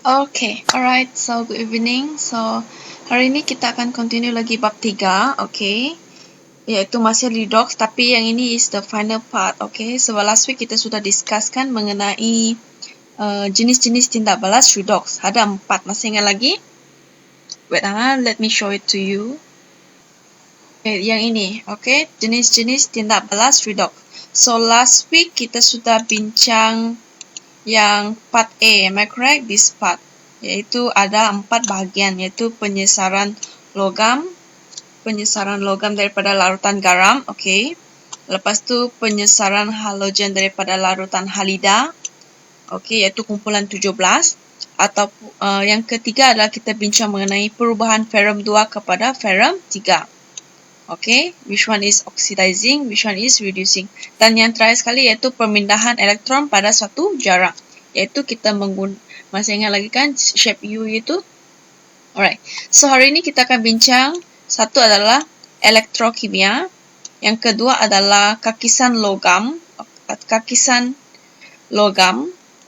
Okay, alright. So good evening. So hari ini kita akan continue lagi bab 3, okay? Iaitu masih redox, tapi yang ini is the final part, okay? So last week kita sudah discusskan mengenai jenis-jenis tindak balas redox. Ada 4, masih ingat lagi? Wait, let me show it to you. Okay, yang ini, okay? Jenis-jenis tindak balas redox. So last week kita sudah bincang yang part A, am I correct? This part, yaitu ada 4 bahagian, yaitu penyesaran logam daripada larutan garam, okay. Lepas tu penyesaran halogen daripada larutan halida, okay, iaitu kumpulan 17. Atau yang ketiga adalah kita bincang mengenai perubahan ferrum 2 kepada ferrum 3. Okay, which one is oxidizing, which one is reducing. Dan yang terakhir sekali iaitu pemindahan elektron pada suatu jarak, iaitu kita masih ingat lagi kan shape U itu. Alright, so hari ini kita akan bincang, satu adalah elektrokimia, yang kedua adalah kakisan logam,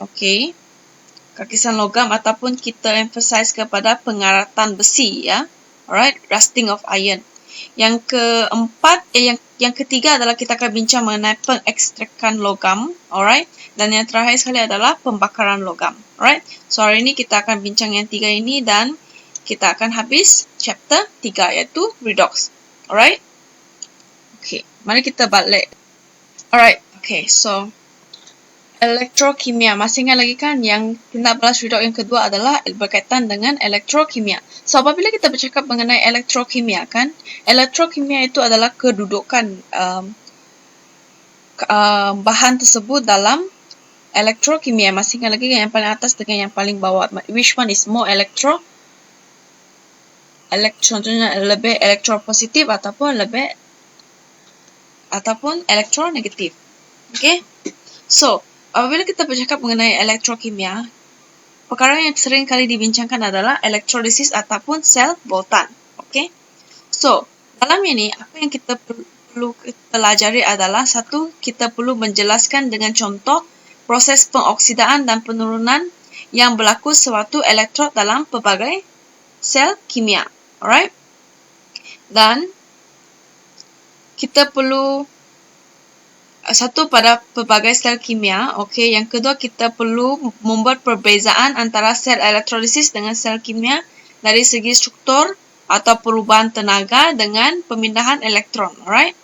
okay. Kakisan logam ataupun kita emphasize kepada pengaratan besi, ya. Alright, rusting of iron. Yang keempat, yang ketiga adalah kita akan bincang mengenai pengekstrakan logam, alright. Dan yang terakhir sekali adalah pembakaran logam, alright. So hari ini kita akan bincang yang 3 ini dan kita akan habis chapter 3 iaitu redox, alright. Okay, mari kita balik. Alright, okay, so elektrokimia, masih ingat lagi kan yang tindak balas redox yang kedua adalah berkaitan dengan elektrokimia. So apabila kita bercakap mengenai elektrokimia kan, elektrokimia itu adalah kedudukan bahan tersebut dalam elektrokimia. Masih ingat lagi yang paling atas dengan yang paling bawah, which one is more contohnya lebih elektropositif ataupun elektronegatif. Okay, so apabila kita bercakap mengenai elektrokimia, perkara yang sering kali dibincangkan adalah elektrolisis ataupun sel boltan. Okay? So, dalam ini, apa yang kita perlu pelajari adalah, satu, kita perlu menjelaskan dengan contoh proses pengoksidaan dan penurunan yang berlaku sewaktu elektrod dalam pelbagai sel kimia. Alright? Dan kita perlu satu pada pelbagai sel kimia, okay. Yang kedua, kita perlu membuat perbezaan antara sel elektrolisis dengan sel kimia dari segi struktur atau perubahan tenaga dengan pemindahan elektron, alright.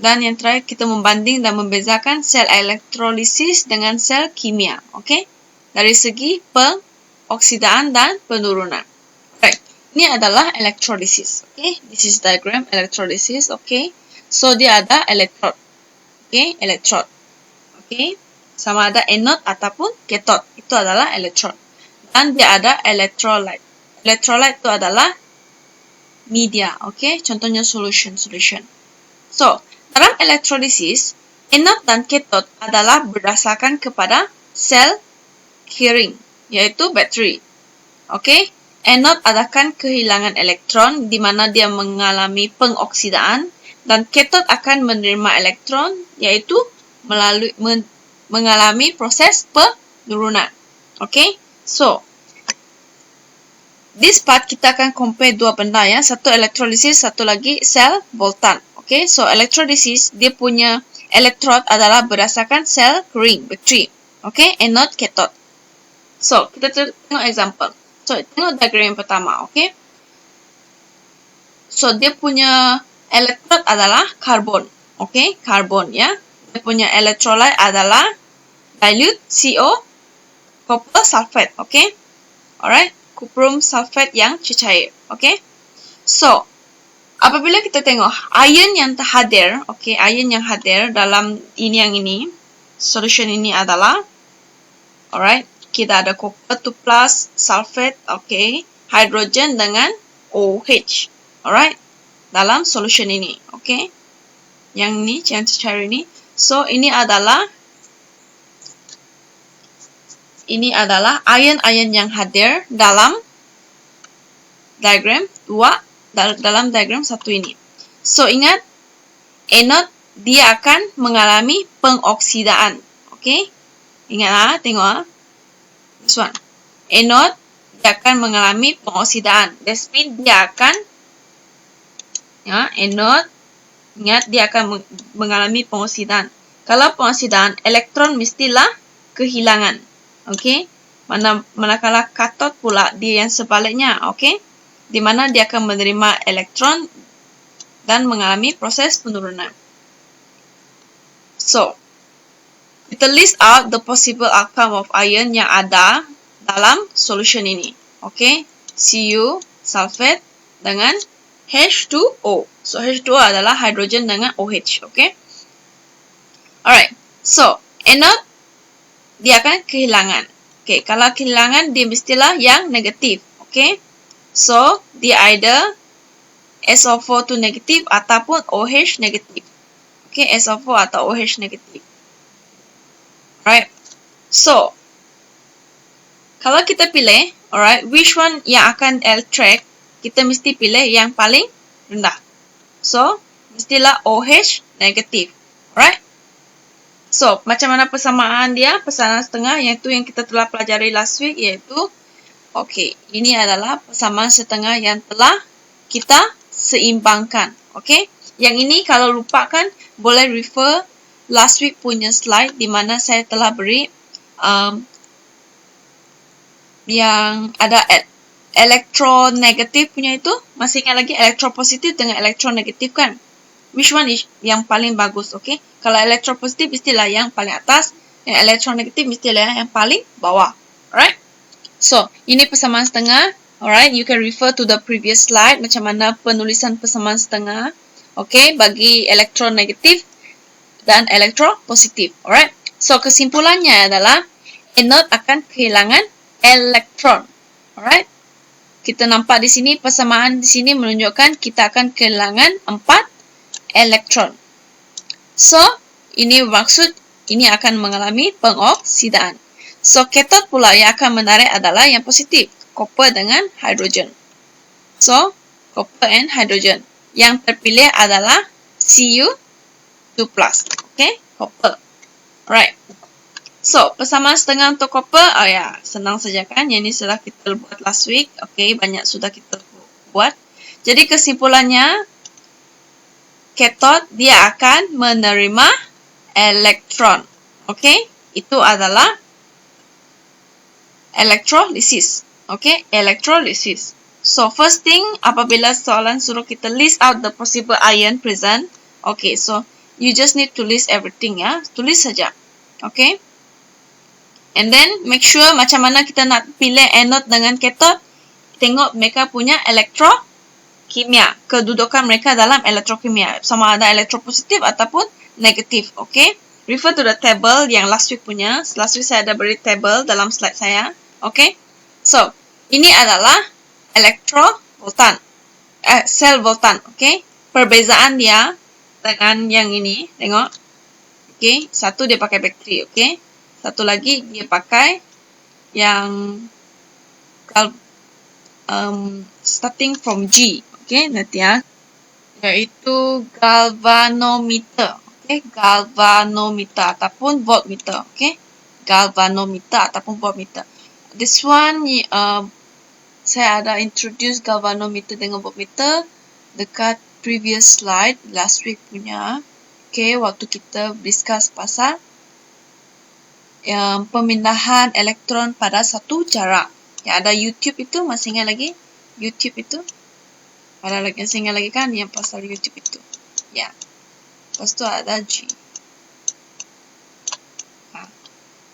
Dan yang terakhir, kita membanding dan membezakan sel elektrolisis dengan sel kimia, okay, dari segi pengoksidaan dan penurunan. Alright, ini adalah elektrolisis, okay. This is diagram elektrolisis, okay. So dia ada elektrod. Okay, elektrod. Okay, sama ada anode ataupun cathode. Itu adalah elektrod. Dan dia ada electrolyte. Electrolyte itu adalah media. Okay, contohnya solution. So, dalam elektrolisis, anode dan cathode adalah berdasarkan kepada sel carrying, yaitu bateri. Okay, anode akan kehilangan elektron di mana dia mengalami pengoksidaan, dan cathode akan menerima elektron, yaitu mengalami proses penurunan. Okay, so this part kita akan compare dua benda, ya. Satu elektrolisis, satu lagi sel boltan. Okay, so elektrolisis dia punya elektrod adalah berdasarkan sel ring, bateri. Okay, anode, cathode. So kita tengok example. So tengok diagram yang pertama. Okay, so dia punya elektrod adalah karbon. Okay, karbon, ya. Dia punya electrolyte adalah dilute CO copper sulfate. Okay, alright, cuprum sulfate yang cecair. Okay, so apabila kita tengok ion yang hadir, okay, ion yang hadir dalam ini solution ini adalah, alright, kita ada copper 2 plus sulfate, okay, hydrogen dengan OH, alright, dalam solution ini, okay, yang cecair ini. So ini adalah ion-ion yang hadir dalam diagram 2, dalam diagram 1 ini. So ingat, anode dia akan mengalami pengoksidaan, okay, ingat tengok this one. anode, dia akan mengalami pengoksidaan. That means dia akan, anode, ingat dia akan mengalami pengoksidaan. Kalau pengoksidaan, elektron mestilah kehilangan. Okey? Manakala katot pula dia yang sebaliknya, okey? Di mana dia akan menerima elektron dan mengalami proses penurunan. So, kita list out the possible outcome of ion yang ada dalam solution ini. Okey? Cu sulfate dengan H2O. So, H2O adalah hidrogen dengan OH. Okey? Alright. So, anode dia akan kehilangan. Okey, kalau kehilangan dia mestilah yang negatif. Okey? So, dia either SO4 tu negatif ataupun OH negatif. Okey, SO4 atau OH negatif. Alright. So, kalau kita pilih, alright, which one yang akan attract, kita mesti pilih yang paling rendah. So, mestilah OH negatif. Alright. So, macam mana persamaan dia? Persamaan setengah, iaitu yang kita telah pelajari last week, iaitu, okey, ini adalah persamaan setengah yang telah kita seimbangkan. Okey. Yang ini kalau lupakan, boleh refer last week punya slide di mana saya telah beri yang ada elektronegatif punya itu. Masih ingat lagi elektropositif dengan elektronegatif kan? Which one is yang paling bagus, okay? Kalau elektropositif mestilah yang paling atas, yang elektronegatif mestilah yang paling bawah. Alright? So, ini persamaan setengah. Alright, you can refer to the previous slide macam mana penulisan persamaan setengah. Okay, bagi elektronegatif dan elektropositif. Alright? So, kesimpulannya adalah anode akan kehilangan elektron. Alright? Kita nampak di sini, persamaan di sini menunjukkan kita akan kehilangan 4 elektron. So, ini maksud ini akan mengalami pengoksidaan. So, katot pula yang akan menarik adalah yang positif, copper dengan hidrogen. So, copper and hydrogen. Yang terpilih adalah Cu2+. Okay, copper. Alright. So, persamaan setengah untuk copper, senang saja kan? Yang ini sudah kita buat last week. Okay, banyak sudah kita buat. Jadi, kesimpulannya, katot dia akan menerima elektron. Okay, itu adalah elektrolisis. Okay, elektrolisis. So, first thing, apabila soalan suruh kita list out the possible ion present. Okay, so, you just need to list everything, ya. Tulis saja. Okay. And then, make sure macam mana kita nak pilih anode dengan katot. Tengok mereka punya elektrokimia. Kedudukan mereka dalam elektrokimia. Sama ada elektropositif ataupun negatif. Okay. Refer to the table yang last week punya. Last week saya ada beri table dalam slide saya. Okay. So, ini adalah elektrovoltan. Sel voltan. Okay. Perbezaan dia dengan yang ini. Tengok. Okay. Satu dia pakai bakteri. Okay. Satu lagi dia pakai yang starting from G. Okay, nanti ya. Yaitu galvanometer. Okay, galvanometer ataupun voltmeter. Okay, galvanometer ataupun voltmeter. This one, saya ada introduce galvanometer dengan voltmeter dekat previous slide last week punya. Okay, waktu kita discuss pasal pemindahan elektron pada satu jarak. Yang ada YouTube itu, masih ingat lagi? YouTube itu? Ada lagi, masih ingat lagi kan? Yang pasal YouTube itu. Ya. Lepas tu ada G.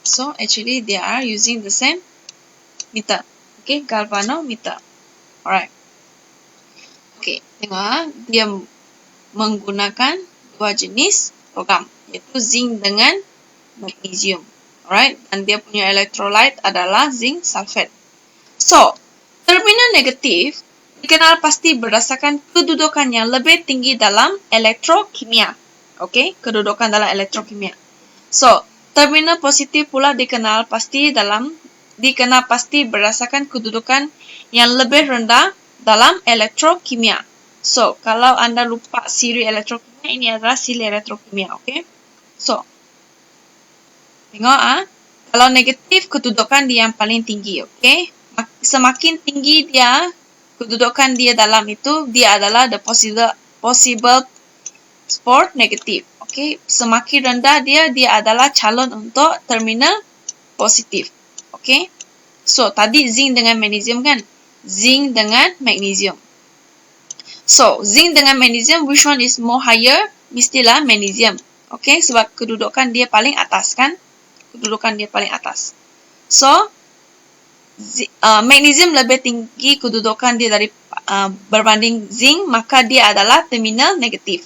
So, actually, they are using the same meter. Okay, galvanometer. Alright. Okay, tengok. Dia menggunakan dua jenis logam. Iaitu zinc dengan magnesium. Alright, dan dia punya electrolyte adalah zinc sulfate. So, terminal negatif dikenal pasti berdasarkan kedudukan yang lebih tinggi dalam elektrokimia. Okay, kedudukan dalam elektrokimia. So, terminal positif pula dikenal pasti berdasarkan kedudukan yang lebih rendah dalam elektrokimia. So, kalau anda lupa siri elektrokimia, ini adalah siri elektrokimia. Okay, so tengok Kalau negatif, kedudukan dia yang paling tinggi, okay? Semakin tinggi dia, kedudukan dia dalam itu, dia adalah the possible for negatif, okay? Semakin rendah dia adalah calon untuk terminal positif, okay? So, tadi zinc dengan magnesium kan? Zinc dengan magnesium. So, zinc dengan magnesium, which one is more higher? Mestilah magnesium. Okay, sebab kedudukan dia paling atas kan? Kedudukan dia paling atas. So, magnesium lebih tinggi kedudukan dia dari berbanding zinc, maka dia adalah terminal negatif.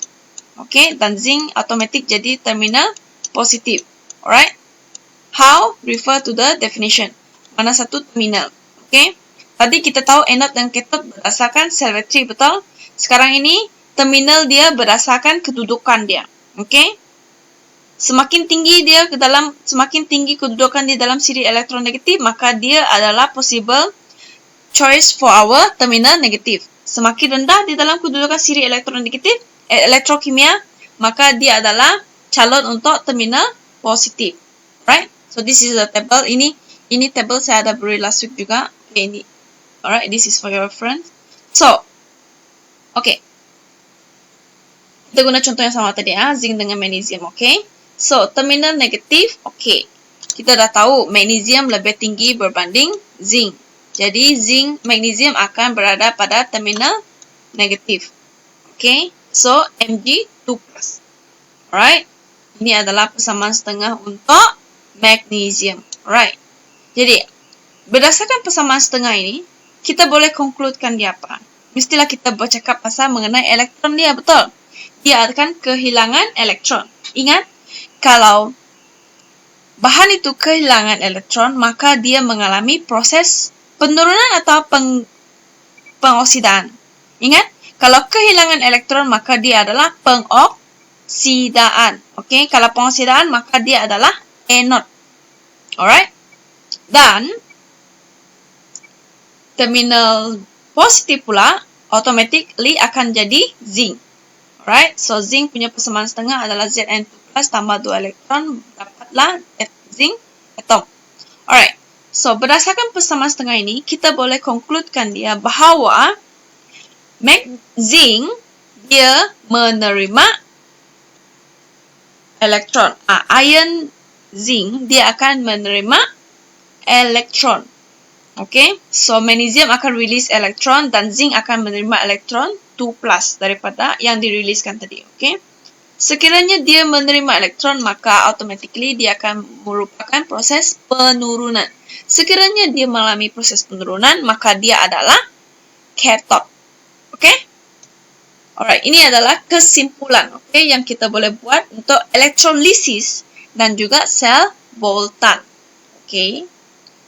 Okay, dan zinc automatic jadi terminal positif. Alright? How? Refer to the definition. Mana satu terminal. Okay? Tadi kita tahu anode dan cathode berdasarkan selektri, betul? Sekarang ini terminal dia berdasarkan kedudukan dia. Okay? Semakin tinggi kedudukan dia dalam siri elektron negatif, maka dia adalah possible choice for our terminal negatif. Semakin rendah di dalam kedudukan siri elektron negatif, elektrokimia, maka dia adalah calon untuk terminal positif. Right? So this is the table. Ini table saya ada beri last week juga. Okay, ini. Alright, this is for your reference. So, okay. Kita guna contoh yang sama tadi zinc dengan magnesium, okay? So, terminal negatif, okay. Kita dah tahu magnesium lebih tinggi berbanding zinc. Jadi, magnesium akan berada pada terminal negatif. Okay? So, Mg2+. Alright? Ini adalah persamaan setengah untuk magnesium. Alright? Jadi, berdasarkan persamaan setengah ini, kita boleh konkludkan dia apa? Mestilah kita bercakap pasal mengenai elektron dia, betul? Dia akan kehilangan elektron. Ingat, kalau bahan itu kehilangan elektron, maka dia mengalami proses penurunan atau pengoksidaan. Ingat, kalau kehilangan elektron, maka dia adalah pengoksidaan. Okay? Kalau pengoksidaan, maka dia adalah anode. Alright? Dan, terminal positif pula, automatically akan jadi zinc. Alright? So, zinc punya persamaan setengah adalah Zn2+ tambah 2 elektron, dapatlah zinc atom. Alright. So, berdasarkan persamaan setengah ini, kita boleh konkludkan dia bahawa zinc dia menerima elektron. Ion zinc dia akan menerima elektron. Okay? So, magnesium akan release elektron dan zinc akan menerima elektron 2+ daripada yang diriliskan tadi. Okay? Sekiranya dia menerima elektron, maka automatically dia akan merupakan proses penurunan. Sekiranya dia mengalami proses penurunan, maka dia adalah cathode. Okay? Alright, ini adalah kesimpulan, okay, yang kita boleh buat untuk elektrolisis dan juga sel Voltan. Okay?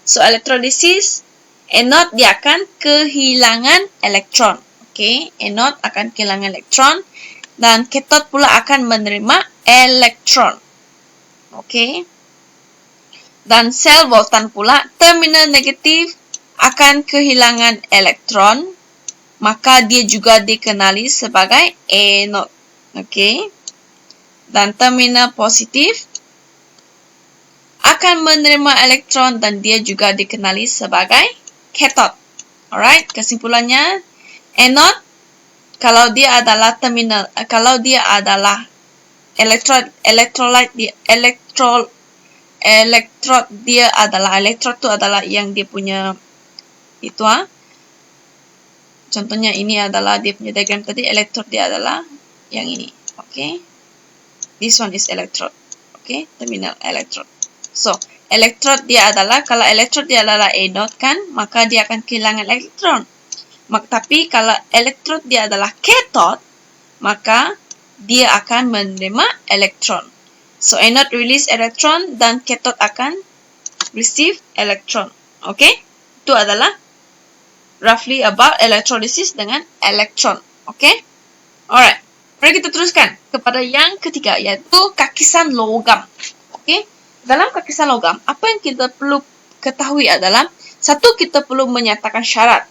So, elektrolisis, anode dia akan kehilangan elektron. Okay? Anode akan kehilangan elektron. Dan cathode pula akan menerima elektron. Okay? Dan sel Voltan pula, terminal negatif akan kehilangan elektron. Maka dia juga dikenali sebagai anode. Okay? Dan terminal positif akan menerima elektron dan dia juga dikenali sebagai cathode. Alright? Kesimpulannya, anode, kalau dia adalah terminal, kalau dia adalah elektrod dia adalah, elektrod itu adalah yang dia punya itu contohnya ini adalah dia punya diagram tadi, elektrod dia adalah yang ini. Okay? This one is electrode. Okay? Terminal electrode. So, elektrod dia adalah, kalau elektrod dia adalah anode kan, maka dia akan kehilangan elektron. Tapi kalau elektrod dia adalah cathode, maka dia akan menerima elektron. So, anode release elektron dan cathode akan receive elektron. Okay? Itu adalah roughly about electrolysis dengan elektron. Okay? Alright. Mari kita teruskan kepada yang ketiga, yaitu kakisan logam. Okay? Dalam kakisan logam, apa yang kita perlu ketahui adalah, satu, kita perlu menyatakan syarat.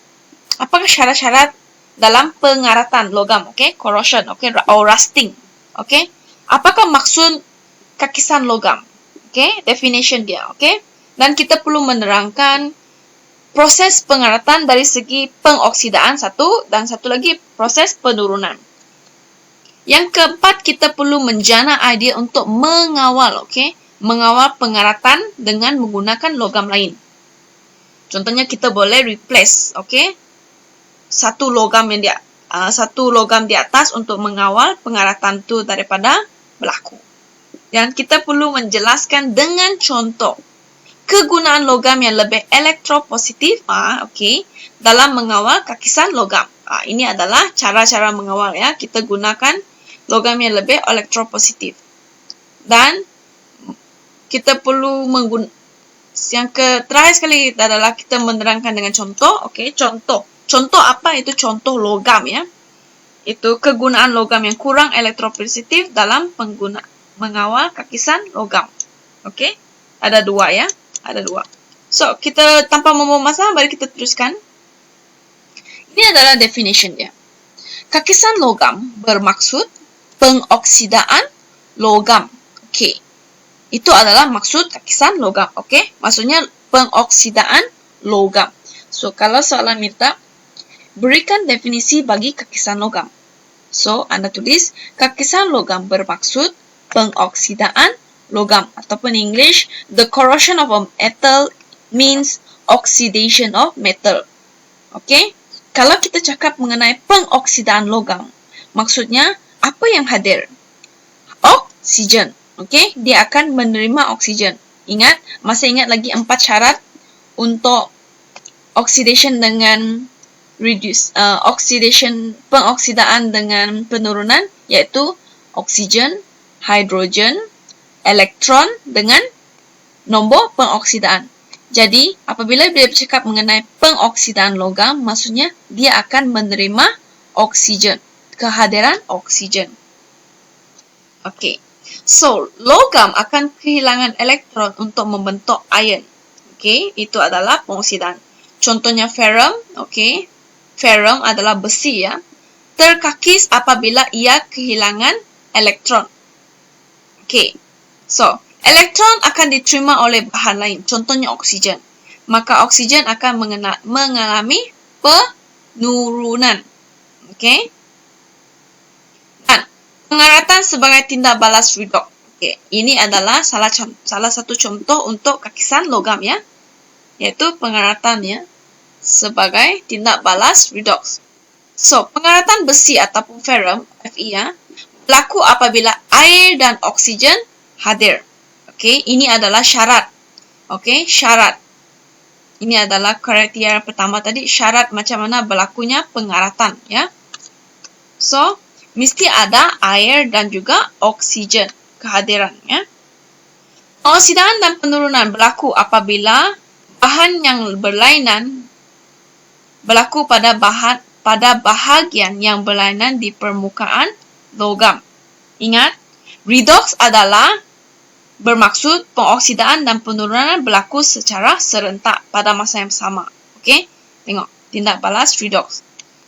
Apakah syarat-syarat dalam pengaratan logam? Okay? Corrosion, okay? Or rusting. Okay? Apakah maksud kakisan logam? Okay? Definition dia. Okay? Dan kita perlu menerangkan proses pengeratan dari segi pengoksidaan satu, dan satu lagi proses penurunan. Yang keempat, kita perlu menjana idea untuk mengawal, okey? Mengawal pengeratan dengan menggunakan logam lain. Contohnya kita boleh replace, okey? Satu logam di atas untuk mengawal pengeratan tu daripada berlaku. Dan kita perlu menjelaskan dengan contoh kegunaan logam yang lebih elektropositif, okey, dalam mengawal kakisan logam. Ini adalah cara-cara mengawal, ya. Kita gunakan logam yang lebih elektropositif. Dan kita perlu yang terakhir sekali adalah kita menerangkan dengan contoh, okey, contoh. Contoh apa itu? Contoh logam, ya. Itu kegunaan logam yang kurang elektropositif dalam mengawal kakisan logam. Okey? Ada dua, ya. Ada dua. So, kita tanpa membuang masa, mari kita teruskan. Ini adalah definition dia. Kakisan logam bermaksud pengoksidaan logam. Okey. Itu adalah maksud kakisan logam. Okey? Maksudnya pengoksidaan logam. So, kalau soalan minta, berikan definisi bagi kakisan logam. So, Anda tulis, kakisan logam bermaksud pengoksidaan logam. Ataupun English, the corrosion of a metal means oxidation of metal. Okey? Kalau kita cakap mengenai pengoksidaan logam, maksudnya apa yang hadir? Oksigen. Okey? Dia akan menerima oksigen. Masih ingat lagi 4 syarat untuk oxidation dengan pengoksidaan dengan penurunan, yaitu oksigen, hidrogen, elektron dengan nombor pengoksidaan. Jadi, apabila dia bercakap mengenai pengoksidaan logam, maksudnya dia akan menerima oksigen, kehadiran oksigen. Okey. So, logam akan kehilangan elektron untuk membentuk ion. Okey, itu adalah pengoksidaan. Contohnya ferrum, okey. Ferrum adalah besi, ya. Terkakis apabila ia kehilangan elektron. Okey. So, elektron akan diterima oleh bahan lain, contohnya oksigen. Maka oksigen akan mengalami penurunan. Okey. Dan pengeratan sebagai tindak balas redox. Okey, ini adalah salah satu contoh untuk kakisan logam, ya. Yaitu pengeratan, ya, sebagai tindak balas redox. So, pengeratan besi ataupun ferrum, Fe, ya, berlaku apabila air dan oksigen hadir. Okey, ini adalah syarat. Okey, syarat. Ini adalah kriteria pertama tadi, syarat macam mana berlakunya pengeratan, ya. So, mesti ada air dan juga oksigen kehadiran, ya. Pengoksidaan dan penurunan berlaku apabila bahan yang berlainan berlaku pada bahagian yang berlainan di permukaan logam. Ingat, redox adalah bermaksud pengoksidaan dan penurunan berlaku secara serentak pada masa yang sama. Okey? Tengok, tindak balas redox.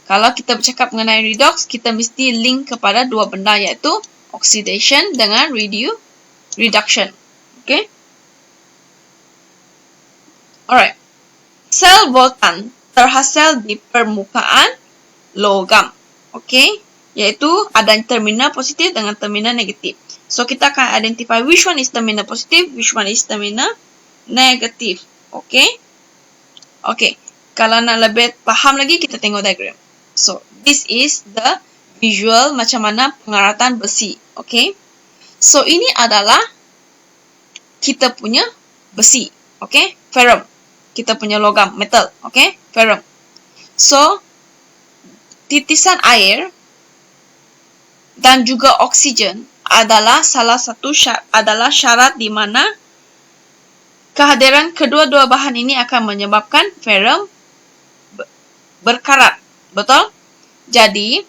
Kalau kita bercakap mengenai redox, kita mesti link kepada dua benda, iaitu oxidation dengan reduction. Okey? Alright. Sel voltan terhasil di permukaan logam. Okey? Iaitu ada terminal positif dengan terminal negatif. So, kita akan identify which one is terminal positif, which one is terminal negatif. Okay? Okay. Kalau nak lebih faham lagi, kita tengok diagram. So, this is the visual macam mana pengeratan besi. Okay? So, ini adalah kita punya besi. Okay? Ferrum. Kita punya logam, metal. Okay? Ferrum. So, titisan air dan juga oksigen adalah syarat di mana kehadiran kedua-dua bahan ini akan menyebabkan ferrum berkarat. Betul? Jadi,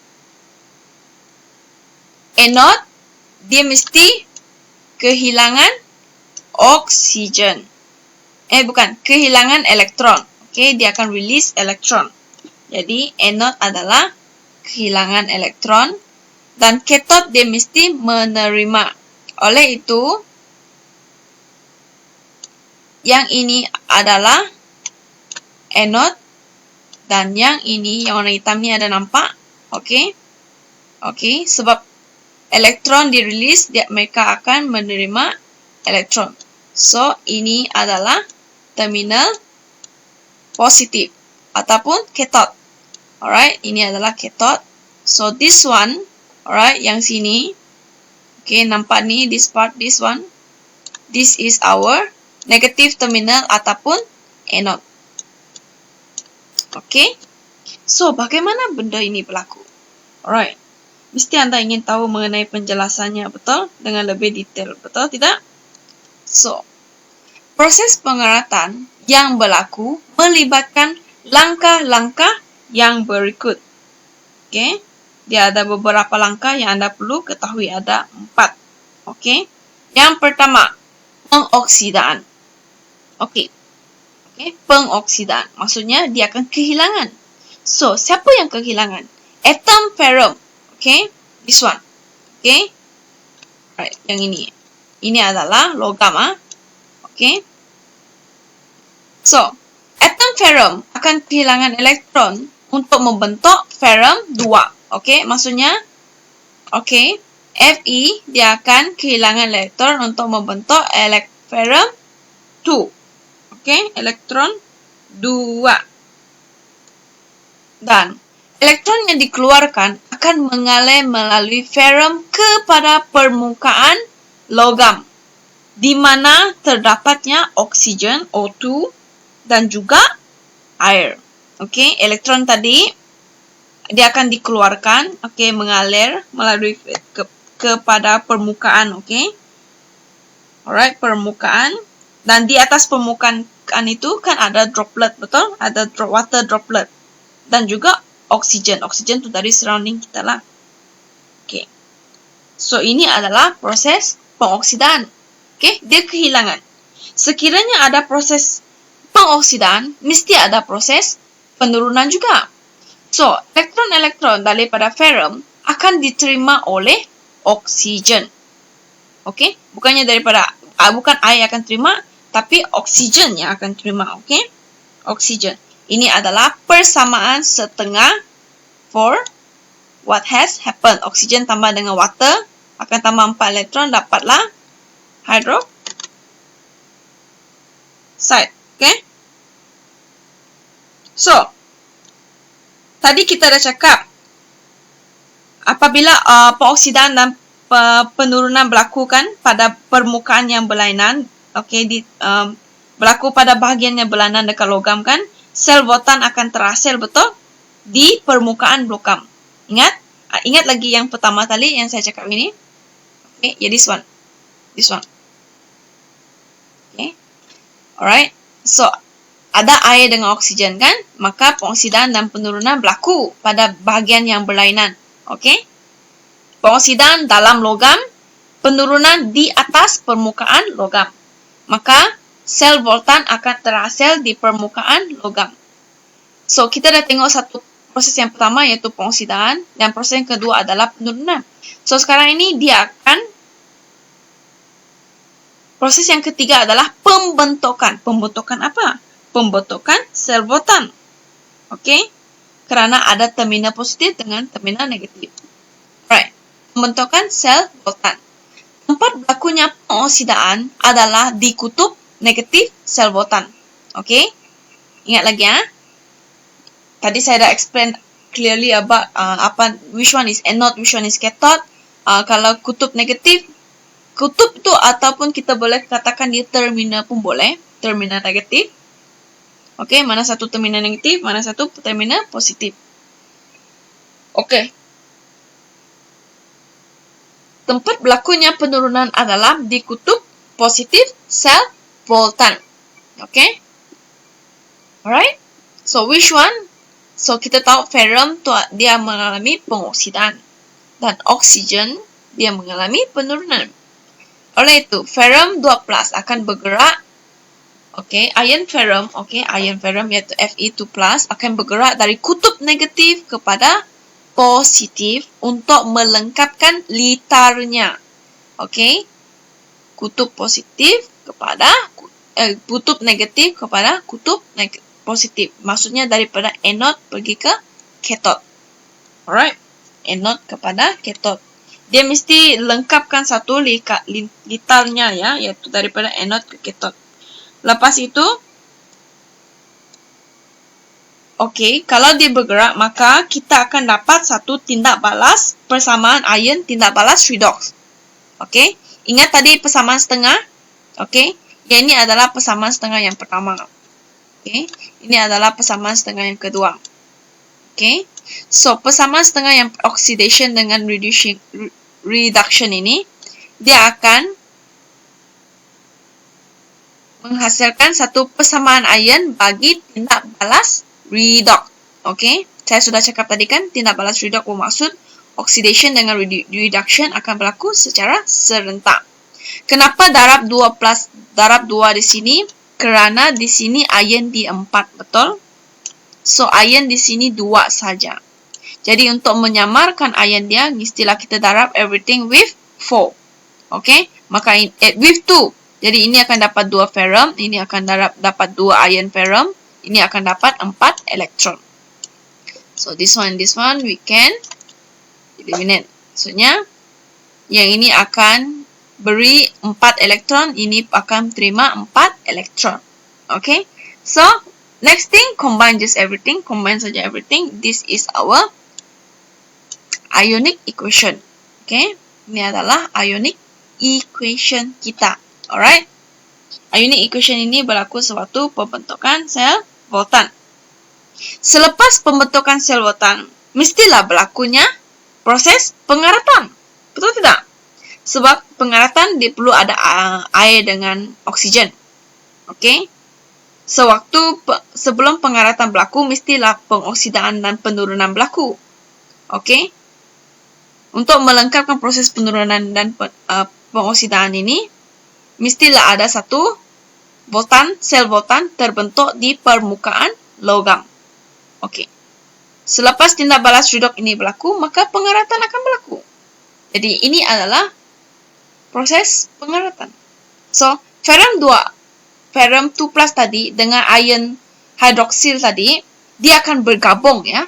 anode dia mesti kehilangan oksigen. Kehilangan elektron. Okay, dia akan release elektron. Jadi, anode adalah kehilangan elektron. Dan cathode dia mesti menerima. Oleh itu, yang ini adalah anode dan yang ini yang warna hitam ni ada nampak. Okey. Okey, sebab elektron dirilis, mereka akan menerima elektron. So, ini adalah terminal positif ataupun cathode. Alright, ini adalah cathode. So, this one, alright, yang sini. Okay, nampak ni, this part, this one. This is our negative terminal ataupun anode. Okay. So, bagaimana benda ini berlaku? Alright. Mesti anda ingin tahu mengenai penjelasannya, betul? Dengan lebih detail, betul tidak? So, proses pengeratan yang berlaku melibatkan langkah-langkah yang berikut. Okay. Dia ada beberapa langkah yang anda perlu ketahui. Ada 4. Okay. Yang pertama, pengoksidaan. Okay. Okay. Pengoksidaan. Maksudnya, dia akan kehilangan. So, siapa yang kehilangan? Atom ferrum. Okay. This one. Okay. Alright. Yang ini. Ini adalah logam. Okay. So, atom ferrum akan kehilangan elektron untuk membentuk ferrum 2. Okay. Maksudnya, okay, Fe dia akan kehilangan elektron untuk membentuk ferrum 2. Okay. Elektron 2. Dan elektron yang dikeluarkan akan mengalir melalui ferrum kepada permukaan logam, di mana terdapatnya oksigen O2 dan juga air. Okey, elektron tadi dia akan dikeluarkan, okey, mengalir melalui kepada permukaan, okey. Alright, permukaan, dan di atas permukaan itu kan ada droplet, betul? Ada water droplet dan juga oksigen. Oksigen itu dari surrounding kita lah. Okey. So, ini adalah proses pengoksidaan. Okey, dia kehilangan. Sekiranya ada proses pengoksidaan, mesti ada proses penurunan juga. So, elektron-elektron daripada ferrum akan diterima oleh oksigen. Okey, bukan air akan terima, tapi oksigen yang akan terima. Okey, oksigen. Ini adalah persamaan setengah for what has happened. Oksigen tambah dengan water akan tambah 4 elektron, dapatlah hydroxide. Okay. So, tadi kita dah cakap apabila pengoksidaan dan penurunan berlaku kan pada permukaan yang berlainan, okay, berlaku pada bahagian yang berlainan dekat logam kan, sel voltan akan terhasil, betul? Di permukaan logam. Ingat lagi yang pertama tadi yang saya cakap ini. Okay, yeah, this one. Okay. Alright. So, ada air dengan oksigen kan? Maka pengoksidaan dan penurunan berlaku pada bahagian yang berlainan. Okay. Pengoksidaan dalam logam, penurunan di atas permukaan logam. Maka, sel voltan akan terhasil di permukaan logam. So, kita dah tengok satu proses yang pertama iaitu pengoksidaan dan proses yang kedua adalah penurunan. So, sekarang ini dia akan proses yang ketiga adalah pembentukan. Pembentukan apa? Pembentukan sel voltan. Okey? Kerana ada terminal positif dengan terminal negatif. Alright. Pembentukan sel voltan. Tempat berlakunya pengoksidaan adalah di kutub negatif sel voltan. Okey? Ingat lagi ya. Tadi saya dah explain clearly about which one is anode, which one is cathode. Kalau kutub negatif, kutub tu ataupun kita boleh katakan dia terminal pun boleh, terminal negatif. Okey, mana satu terminal negatif, mana satu terminal positif. Okey. Tempat berlakunya penurunan adalah di kutub positif sel voltan. Okey? Alright? So, which one? So, kita tahu ferrum tu dia mengalami pengoksidaan. Dan oksigen dia mengalami penurunan. Oleh itu, ferrum 2+ akan bergerak. Okey, ion ferrum, ion ferrum iaitu Fe2+ akan bergerak dari kutub negatif kepada positif untuk melengkapkan litarnya. Okey, kutub positif kepada kutub negatif kepada kutub positif. Maksudnya daripada anode pergi ke cathode. Alright, anode kepada cathode. Dia mesti lengkapkan satu litarnya ya, yaitu daripada anode ke cathode. Lepas itu, kalau dia bergerak, maka kita akan dapat satu tindak balas persamaan ion, tindak balas redox. Ingat tadi persamaan setengah. Yang ini adalah persamaan setengah yang pertama. Ini adalah persamaan setengah yang kedua. So, persamaan setengah yang oxidation dengan reduction ini, dia akan menghasilkan satu persamaan ion bagi tindak balas redox. Saya sudah cakap tadi kan, tindak balas redox bermaksud oxidation dengan reduction akan berlaku secara serentak. Kenapa darab 2 di sini? Kerana di sini ion di 4, betul? So, ion di sini 2 saja. Jadi, untuk menyamarkan ion dia, mestilah kita darab everything with 4. Maka with 2. Jadi, ini akan dapat 2 ferrum. Ini akan dapat 2 ion ferrum. Ini akan dapat 4 elektron. So, this one we can eliminate. Maksudnya, yang ini akan beri 4 elektron. Ini akan terima 4 elektron. So, next thing, combine just everything. Combine saja everything. This is our ionic equation. Ini adalah ionic equation kita. Alright. Ionic equation ini berlaku sewaktu pembentukan sel Voltan. Selepas pembentukan sel Voltan, mestilah berlakunya proses pengaratan. Betul tidak? Sebab pengaratan dia perlu ada air dengan oksigen. Sebelum pengaratan berlaku, mestilah pengoksidaan dan penurunan berlaku. Untuk melengkapkan proses penurunan dan pengoksidaan ini, mestilah ada satu sel Voltan terbentuk di permukaan logam. Selepas tindak balas redox ini berlaku, maka pengaratan akan berlaku. Jadi, ini adalah proses pengaratan. So, ferrum 2 plus tadi dengan ion hidroksil tadi, dia akan bergabung ya.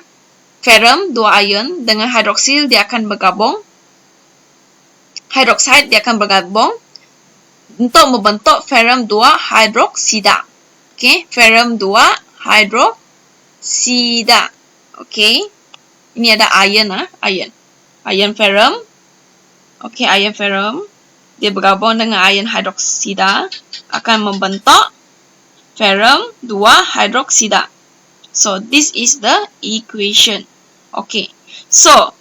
Ferrum 2 ion dengan hidroksil dia akan bergabung. Hydroxide dia akan bergabung untuk membentuk ferrum 2 hidroksida. Ferrum 2 hidroksida. Ini ada ion ferrum. Ion ferrum dia bergabung dengan ion hidroksida akan membentuk ferrum 2 hidroksida. So, this is the equation. So,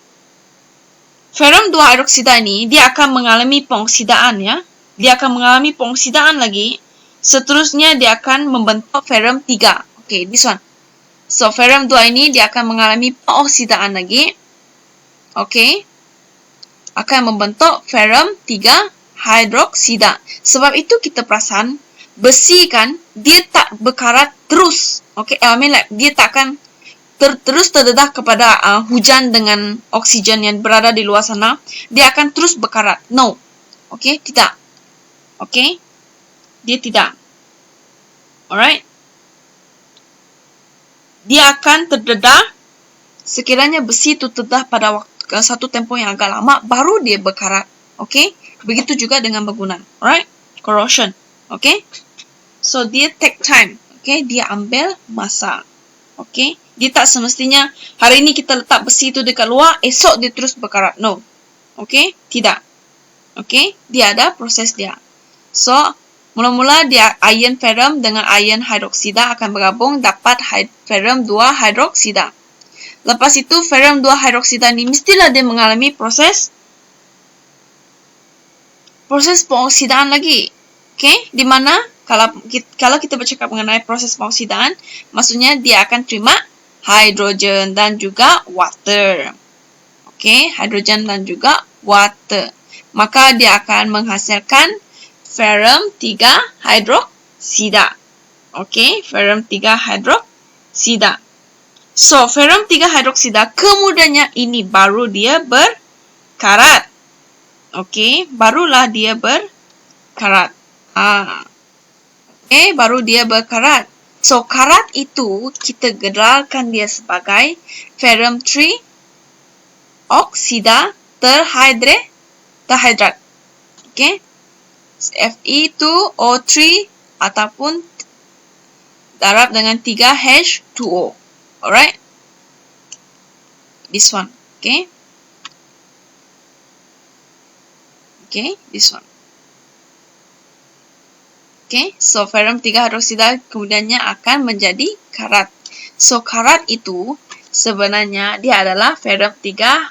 ferrum 2 hidroksida ini dia akan mengalami pengoksidaan ya. Dia akan mengalami pengoksidaan lagi. Seterusnya dia akan membentuk ferrum 3. This one. So, ferrum 2 ini dia akan mengalami pengoksidaan lagi. Akan membentuk ferrum 3 hidroksida. Sebab itu kita perasan besi kan dia tak berkarat terus. Dia tak akan terus terdedah kepada hujan dengan oksigen yang berada di luar sana. Dia akan terus berkarat. No. Tidak. Dia tidak. Alright. Dia akan terdedah sekiranya besi itu terdedah pada satu tempoh yang agak lama, baru dia berkarat. Begitu juga dengan bangunan. Alright. Corrosion. So, dia take time. Dia ambil masa. Dia tak semestinya hari ini kita letak besi itu dekat luar, esok dia terus berkarat. No. Tidak. Dia ada proses dia. So, mula-mula dia ion ferrum dengan ion hidroksida akan bergabung dapat ferrum 2 hidroksida. Lepas itu ferrum 2 hidroksida ini mestilah dia mengalami proses pengoksidaan lagi. Di mana kalau kita bercakap mengenai proses pengoksidaan, maksudnya dia akan terima hidrogen dan juga water. Hidrogen dan juga water. Maka dia akan menghasilkan ferrum 3 hidroksida. Ferrum 3 hidroksida. So, ferrum 3 hidroksida kemudiannya ini baru dia berkarat. Barulah dia berkarat. baru dia berkarat. So, karat itu kita gelarkan dia sebagai ferrum 3 oksida terhidrat. Okay. Fe2O3 ataupun darab dengan 3H2O. Alright. This one. Okay. Okay, this one. Okay, so ferrum 3 hidroksida kemudiannya akan menjadi karat. So, karat itu sebenarnya dia adalah ferrum 3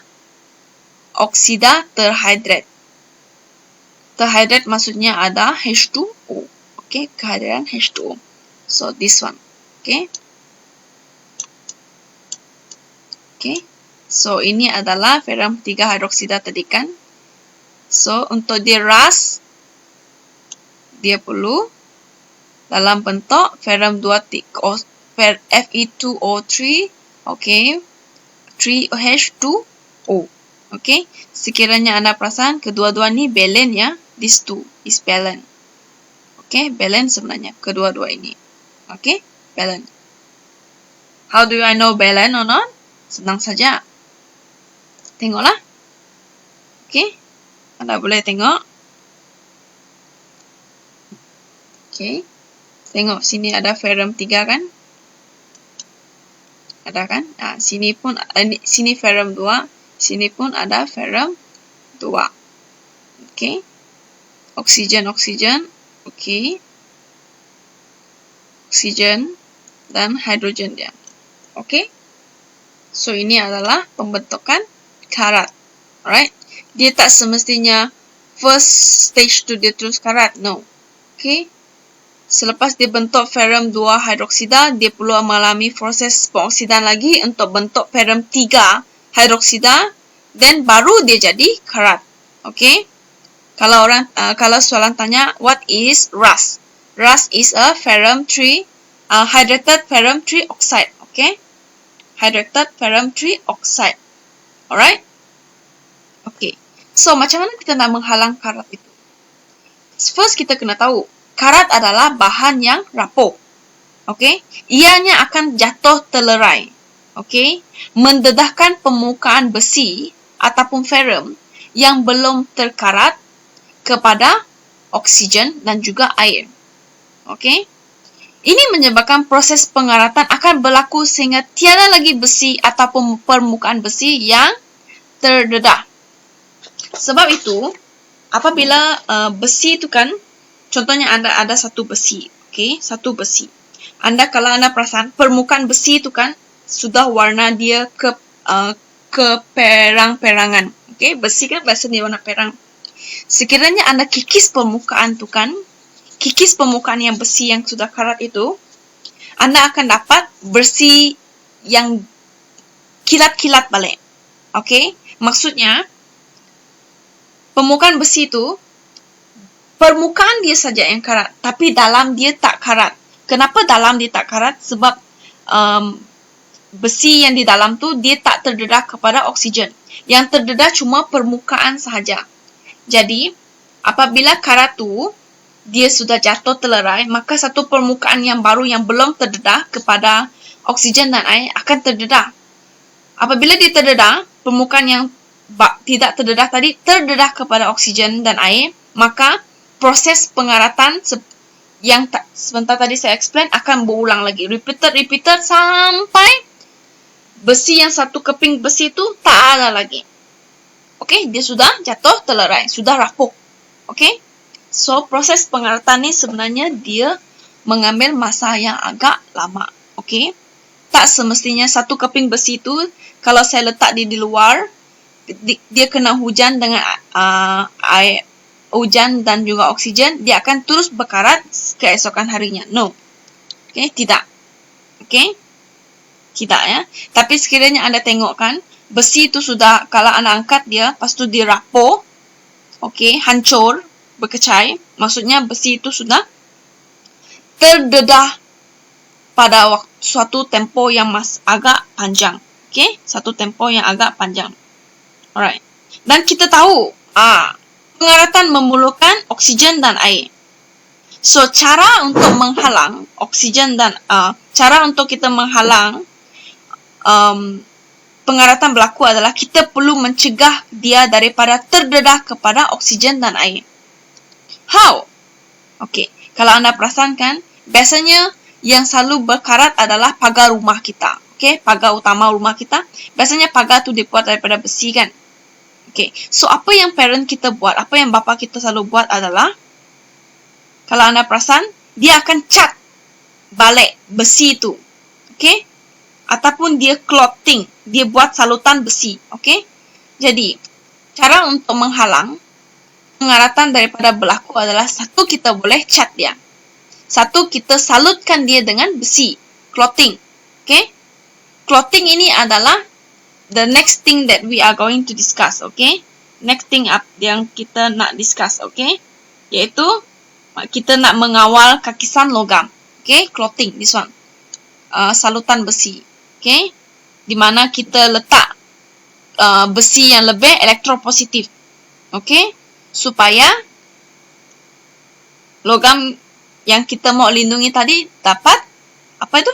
oksida terhidrat. Terhidrat maksudnya ada H2O. Okay, kehadiran H2O. So, this one. Okay. Okay. So, ini adalah ferrum 3 hidroksida tadi kan. So, untuk dia rust, dia perlu dalam bentuk ferrum 2 Fe2O3, okay, 3H2O, okay. Sekiranya anda perasan, kedua-dua ni balance ya, these two is balance, okay, balance sebenarnya, kedua-dua ini, okay, balance. How do I know balance or not? Senang saja, tengoklah, okay, anda boleh tengok. Okay. Tengok sini ada ferrum 3 kan? Ada kan? Nah, sini pun sini ferrum 2, sini pun ada ferrum 2. Okay. Oksigen. Okay. Oksigen dan hidrogen dia. Okay. So, ini adalah pembentukan karat. Alright. Dia tak semestinya first stage tu dia terus karat. No. Okay. Selepas dia bentuk ferrum 2 hidroksida, dia perlu mengalami proses pengoksidan lagi untuk bentuk ferrum 3 hidroksida, then baru dia jadi karat. Okay? Kalau soalan tanya, what is rust? Rust is a ferrum 3 hydrated ferrum 3 oxide. Okay? Hydrated ferrum 3 oxide. Alright? Okay. So, macam mana kita nak menghalang karat itu? First, kita kena tahu karat adalah bahan yang rapuh. Okay? Ianya akan jatuh terlerai. Okay? Mendedahkan permukaan besi ataupun ferrum yang belum terkarat kepada oksigen dan juga air. Okay? Ini menyebabkan proses pengaratan akan berlaku sehingga tiada lagi besi ataupun permukaan besi yang terdedah. Sebab itu, apabila besi itu kan, contohnya anda ada satu besi, okay, satu besi. Kalau anda perasan permukaan besi itu kan sudah warna dia ke perang-perangan, okay, besi kan biasanya warna perang. Sekiranya anda kikis permukaan itu kan, kikis permukaan yang besi yang sudah karat itu, anda akan dapat besi yang kilat-kilat balik, okay. Maksudnya permukaan besi itu permukaan dia saja yang karat, tapi dalam dia tak karat. Kenapa dalam dia tak karat? Sebab besi yang di dalam tu dia tak terdedah kepada oksigen. Yang terdedah cuma permukaan sahaja. Jadi, apabila karat tu dia sudah jatuh terlerai, maka satu permukaan yang baru yang belum terdedah kepada oksigen dan air akan terdedah. Apabila dia terdedah, permukaan yang tidak terdedah tadi terdedah kepada oksigen dan air, maka proses pengaratan yang sebentar tadi saya explain akan berulang lagi. Repeated sampai besi yang satu keping besi itu tak ada lagi. Okay, dia sudah jatuh terlerai, sudah rapuh. Okay, so proses pengaratan ni sebenarnya dia mengambil masa yang agak lama. Okay, tak semestinya satu keping besi itu kalau saya letak di luar, dia kena hujan dengan air, hujan dan juga oksigen, dia akan terus berkarat keesokan harinya. No. Okay, tidak. Okay, tidak ya. Tapi sekiranya anda tengok kan, besi itu sudah, kalau anda angkat dia, lepas tu dia rapuh, okay, hancur, berkecai, maksudnya besi itu sudah terdedah pada suatu tempoh yang agak panjang. Okay, satu tempoh yang agak panjang. Alright. Dan kita tahu, pengaratan memerlukan oksigen dan air. So, cara untuk menghalang oksigen dan cara untuk kita menghalang pengaratan berlaku adalah kita perlu mencegah dia daripada terdedah kepada oksigen dan air. How? Okey, kalau anda perasan kan, biasanya yang selalu berkarat adalah pagar rumah kita. Okey, pagar utama rumah kita. Biasanya pagar tu dibuat daripada besi kan. Okey, so apa yang parent kita buat, apa yang bapa kita selalu buat adalah, kalau anda perasan, dia akan cat balik besi tu. Okey? Ataupun dia clothing, dia buat salutan besi. Okey? Jadi, cara untuk menghalang pengaratan daripada berlaku adalah, satu, kita boleh cat dia. Satu, kita salutkan dia dengan besi, clothing. Okey? Clothing ini adalah the next thing that we are going to discuss. Okey? Next thing yang kita nak discuss. Okey? Iaitu, kita nak mengawal kakisan logam. Okey? Clothing, this one. Salutan besi. Okay, di mana kita letak besi yang lebih elektropositif. Okay, supaya logam yang kita mau lindungi tadi dapat, apa itu?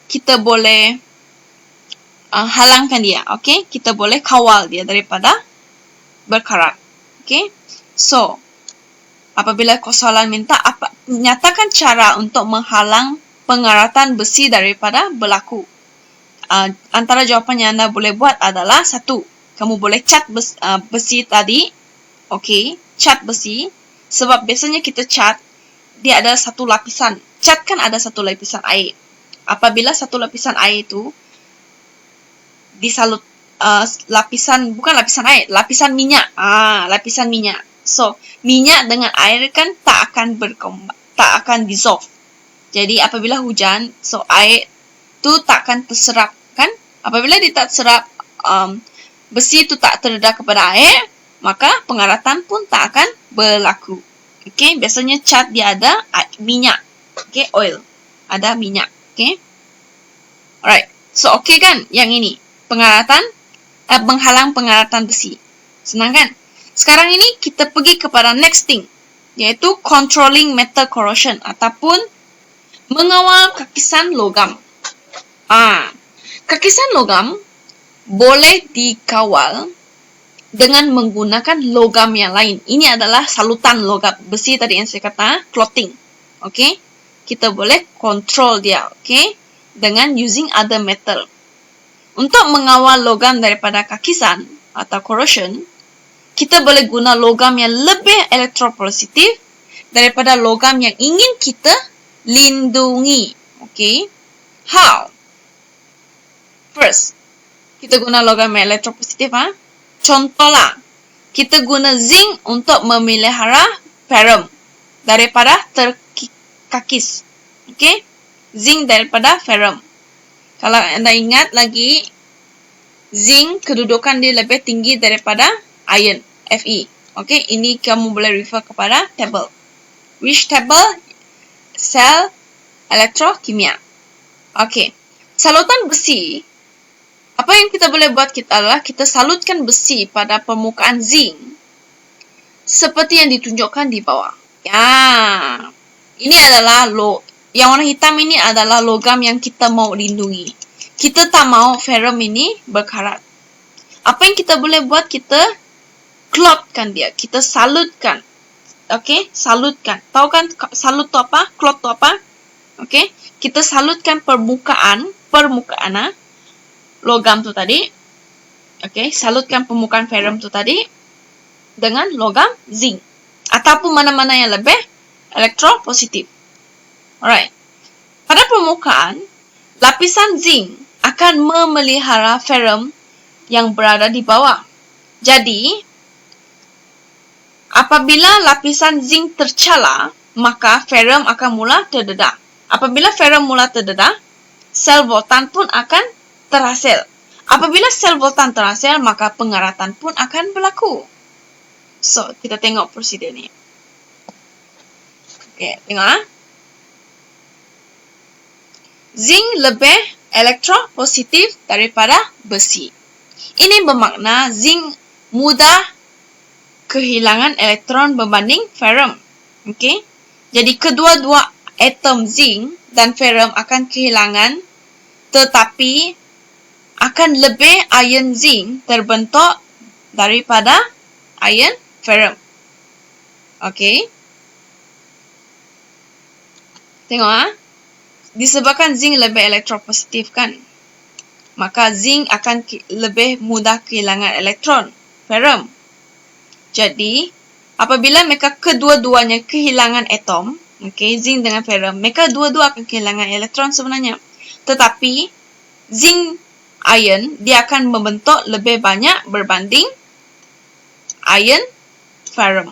Kita boleh halangkan dia. Okay, kita boleh kawal dia daripada berkarat. Okay, so apabila soalan minta, nyatakan cara untuk menghalang pengaratan besi daripada berlaku. Antara jawapan yang anda boleh buat adalah, satu, kamu boleh cat besi tadi. Okey, cat besi. Sebab biasanya kita cat, dia ada satu lapisan. Cat kan ada satu lapisan air. Apabila satu lapisan air itu disalut, bukan lapisan air, lapisan minyak. Lapisan minyak. So, minyak dengan air kan tak akan berkembang, tak akan dissolve. Jadi, apabila hujan, so air tu tak akan terserap. Kan? Apabila dia tak serap, besi itu tak terdedah kepada air, maka pengaratan pun tak akan berlaku. Okay? Biasanya cat dia ada minyak. Okay? Oil. Ada minyak. Okay? Alright. So, okay kan? Yang ini. Pengaratan, menghalang pengaratan besi. Senang kan? Sekarang ini kita pergi kepada next thing. Iaitu controlling metal corrosion. Ataupun mengawal kakisan logam. Kakisan logam boleh dikawal dengan menggunakan logam yang lain. Ini adalah salutan logam besi tadi yang saya kata, clothing. Okay? Kita boleh control dia, okay? Dengan using other metal. Untuk mengawal logam daripada kakisan atau corrosion, kita boleh guna logam yang lebih elektropositif daripada logam yang ingin kita lindungi. Okay? How? First, kita guna logam yang elektropositif. Contohlah, kita guna zinc untuk memelihara ferrum daripada terkakis. Okay? Zinc daripada ferrum. Kalau anda ingat lagi, zinc kedudukan dia lebih tinggi daripada iron, Fe. Okay? Ini kamu boleh refer kepada table. Which table? Sel elektrokimia. Okay. Salutan besi. Apa yang kita boleh buat adalah kita salutkan besi pada permukaan zinc seperti yang ditunjukkan di bawah. Ya, ini adalah yang warna hitam ini adalah logam yang kita mau lindungi. Kita tak mau ferrum ini berkarat. Apa yang kita boleh buat? Kita clotkan dia. Kita salutkan. Okay, salutkan. Tahu kan salut tu apa? Clot tu apa? Okay, kita salutkan permukaan logam tu tadi. Okay, salutkan permukaan ferrum tu tadi dengan logam zinc ataupun mana-mana yang lebih elektropositif. Alright. Pada permukaan, lapisan zinc akan memelihara ferrum yang berada di bawah. Jadi, apabila lapisan zinc tercela, maka ferrum akan mula terdedah. Apabila ferrum mula terdedah, sel voltan pun akan terhasil. Apabila sel voltan terhasil, maka pengaratan pun akan berlaku. So, kita tengok prosedur ni. Okay, tengok. Zinc lebih elektropositif daripada besi. Ini bermakna zinc mudah kehilangan elektron berbanding ferrum. Okay? Jadi kedua-dua atom zinc dan ferrum akan kehilangan, tetapi akan lebih ion zinc terbentuk daripada ion ferrum. Okey. Tengok disebabkan zinc lebih elektropositif kan, maka zinc akan lebih mudah kehilangan elektron ferrum. Jadi apabila mereka kedua-duanya kehilangan atom, okey, zinc dengan ferrum, mereka dua-dua akan kehilangan elektron sebenarnya. Tetapi zinc ion dia akan membentuk lebih banyak berbanding ion ferrum.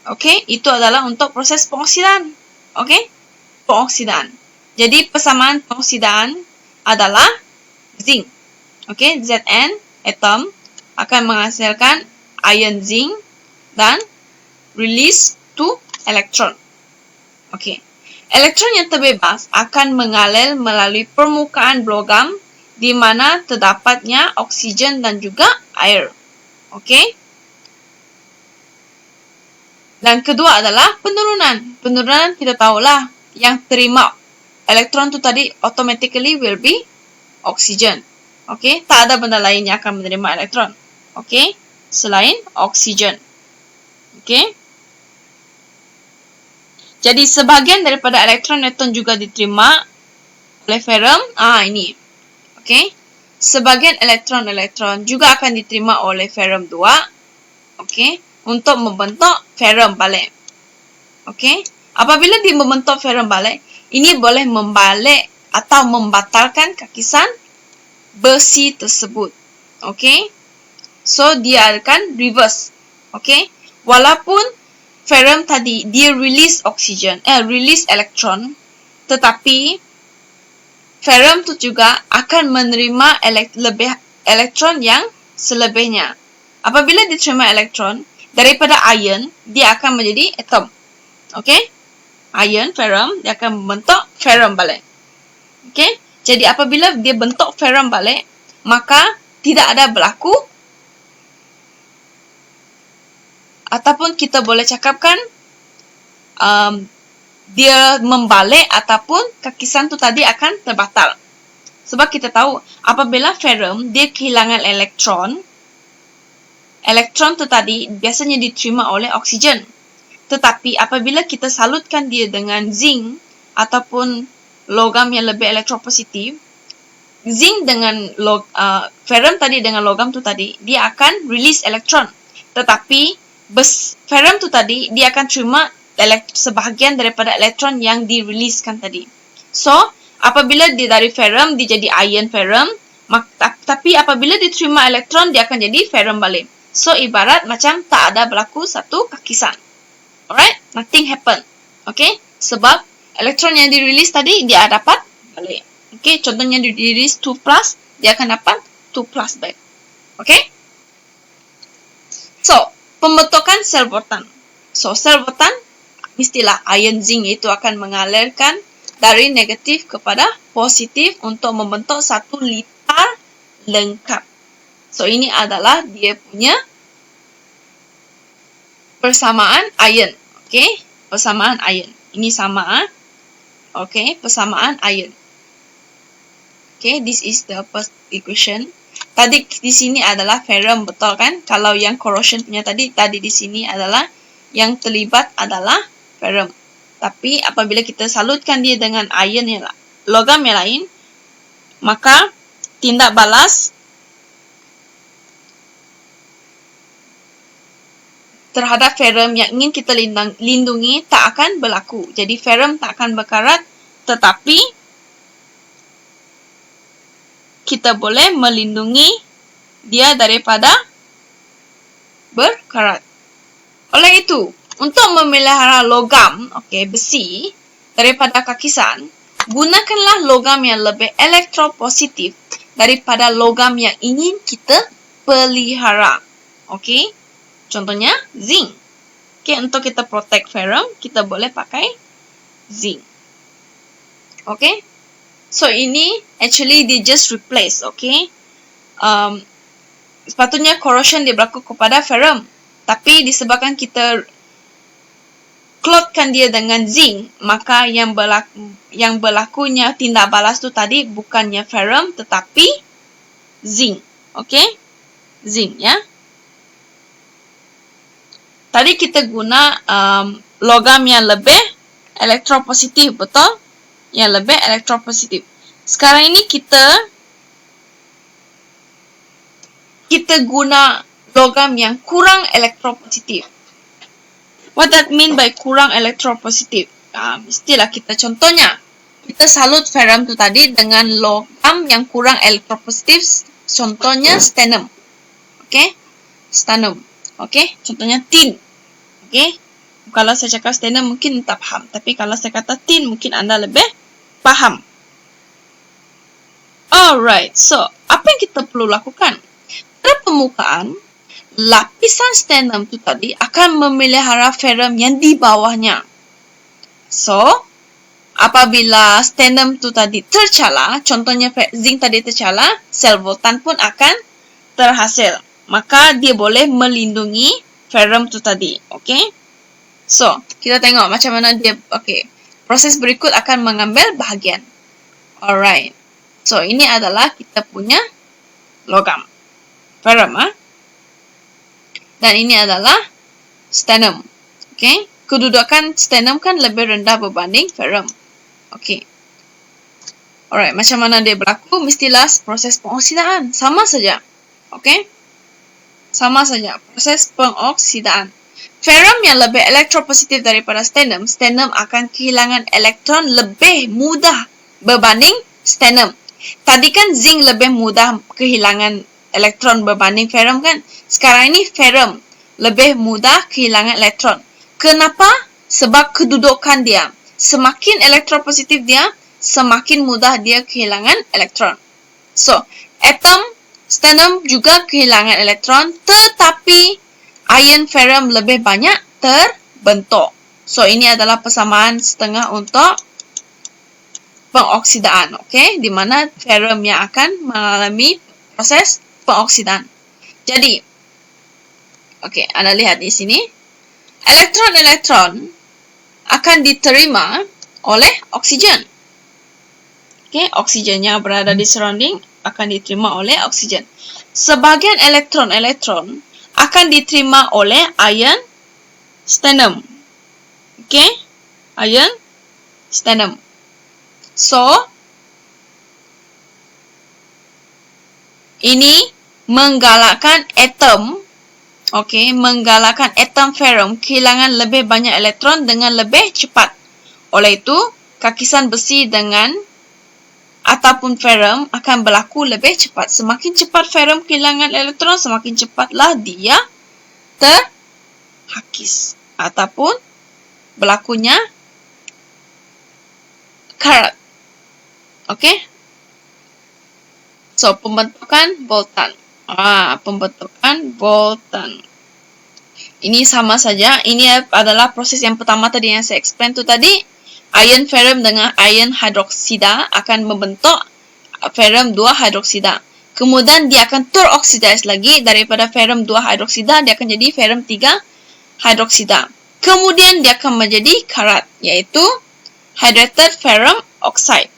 Okey, itu adalah untuk proses pengoksidaan. Okey, pengoksidaan. Jadi persamaan pengoksidaan adalah zinc. Okey, Zn atom akan menghasilkan ion zinc dan release 2 elektron. Okey. Elektron yang terbebas akan mengalir melalui permukaan logam di mana terdapatnya oksigen dan juga air. Okey. Dan kedua adalah penurunan. Penurunan kita tahulah yang terima elektron tu tadi automatically will be oksigen. Okey, tak ada benda lain yang akan menerima elektron. Okey, selain oksigen. Okey. Jadi sebahagian daripada elektron-elektron juga diterima oleh ferrum. Ini. Okey. Sebahagian elektron-elektron juga akan diterima oleh ferrum 2. Okey, untuk membentuk ferrum balik. Okey. Apabila dia membentuk ferrum balik, ini boleh membalik atau membatalkan kakisan besi tersebut. Okey. So dia akan reverse. Okey. Walaupun ferrum tadi dia release release elektron, tetapi ferrum tu juga akan menerima lebih elektron yang selebihnya. Apabila diterima elektron daripada ion, dia akan menjadi atom. Okey? Ion ferrum dia akan membentuk ferrum balik. Okey? Jadi apabila dia bentuk ferrum balik, maka tidak ada berlaku, ataupun kita boleh cakapkan dia membalik ataupun kakisan tu tadi akan terbatal. Sebab kita tahu apabila ferrum dia kehilangan elektron, elektron tu tadi biasanya diterima oleh oksigen. Tetapi apabila kita salutkan dia dengan zinc ataupun logam yang lebih elektropositif, zinc dengan ferrum tadi dengan logam tu tadi, dia akan release elektron. Tetapi ferrum tu tadi dia akan terima sebahagian daripada elektron yang direleasekan tadi. So, apabila dia dari ferrum dia jadi ion ferrum, tapi apabila diterima elektron dia akan jadi ferrum balik. So, ibarat macam tak ada berlaku satu kakisan. Alright? Nothing happen. Okay? Sebab elektron yang direlease tadi dia dapat balik. Okay? Contohnya direlease 2+, dia akan dapat 2+ back. Okay? So, pembentukan sel botan. So, sel botan, mestilah ion zinc itu akan mengalirkan dari negatif kepada positif untuk membentuk satu litar lengkap. So, ini adalah dia punya persamaan ion. Okay? Persamaan ion. Ini sama. Okay? Persamaan ion. Okay? This is the first equation. Tadi di sini adalah ferrum, betul kan? Kalau yang corrosion punya tadi di sini adalah yang terlibat adalah ferrum. Tapi apabila kita salutkan dia dengan ion yang logam yang lain, maka tindak balas terhadap ferrum yang ingin kita lindungi tak akan berlaku. Jadi ferrum tak akan berkarat, tetapi kita boleh melindungi dia daripada berkarat. Oleh itu, untuk memelihara logam, besi, daripada kakisan, gunakanlah logam yang lebih elektropositif daripada logam yang ingin kita pelihara. Okay? Contohnya, zinc. Okay, untuk kita protect ferrum, kita boleh pakai zinc. Okay? So, ini actually they just replace, okay? Sepatutnya corrosion dia berlaku kepada ferrum. Tapi disebabkan kita klotkan dia dengan zinc, maka yang berlakunya tindak balas tu tadi bukannya ferrum tetapi zinc. Okey? Zinc ya. Tadi kita guna logam yang lebih elektropositif, betul? Yang lebih elektropositif. Sekarang ini kita guna logam yang kurang elektropositif. What that mean by kurang elektropositif? Mestilah kita contohnya. Kita salut ferrum tu tadi dengan logam yang kurang elektropositif. Contohnya stannum. Okey? Stannum. Okey? Contohnya tin. Okey? Kalau saya cakap stannum mungkin tak faham. Tapi kalau saya kata tin mungkin anda lebih faham. Alright. So, apa yang kita perlu lakukan? Pada permukaan, lapisan stannum tu tadi akan memelihara ferrum yang di bawahnya. So, apabila stannum tu tadi tercela, contohnya zinc tadi tercela, sel voltan pun akan terhasil. Maka dia boleh melindungi ferrum tu tadi. Okey? So, kita tengok macam mana dia. Okey. Proses berikut akan mengambil bahagian. Alright. So, ini adalah kita punya logam. Ferrum, Dan ini adalah stannum. Okey. Kedudukan stannum kan lebih rendah berbanding ferrum. Okey. Alright, macam mana dia berlaku? Mestilah proses pengoksidaan. Sama saja. Okey. Sama saja. Proses pengoksidaan. Ferrum yang lebih elektropositif daripada stannum, stannum akan kehilangan elektron lebih mudah berbanding stannum. Tadi kan zinc lebih mudah kehilangan elektron berbanding ferrum kan? Sekarang ini ferrum lebih mudah kehilangan elektron. Kenapa? Sebab kedudukan dia. Semakin elektropositif dia, semakin mudah dia kehilangan elektron. So, atom stannum juga kehilangan elektron, tetapi ion ferrum lebih banyak terbentuk. So, ini adalah persamaan setengah untuk pengoksidaan. Okey, di mana ferrum yang akan mengalami proses pengoksidaan. Jadi, okey, anda lihat di sini. Elektron-elektron akan diterima oleh oksigen. Okey, oksigen yang berada di surrounding akan diterima oleh oksigen. Sebahagian elektron-elektron akan diterima oleh ion stannum. Okey, ion stannum. So, ini menggalakkan atom, menggalakkan atom ferrum kehilangan lebih banyak elektron dengan lebih cepat. Oleh itu, kakisan besi dengan ataupun ferrum akan berlaku lebih cepat. Semakin cepat ferrum kehilangan elektron, semakin cepatlah dia terhakis ataupun berlakunya karat. Okey? So, pembentukan botan. Pembentukan botan. Ini sama saja. Ini adalah proses yang pertama tadi yang saya explain tu tadi. Ion ferrum dengan ion hidroksida akan membentuk ferrum 2 hidroksida. Kemudian dia akan teroksidas lagi daripada ferrum 2 hidroksida, dia akan jadi ferrum 3 hidroksida. Kemudian dia akan menjadi karat, iaitu hydrated ferrum oxide.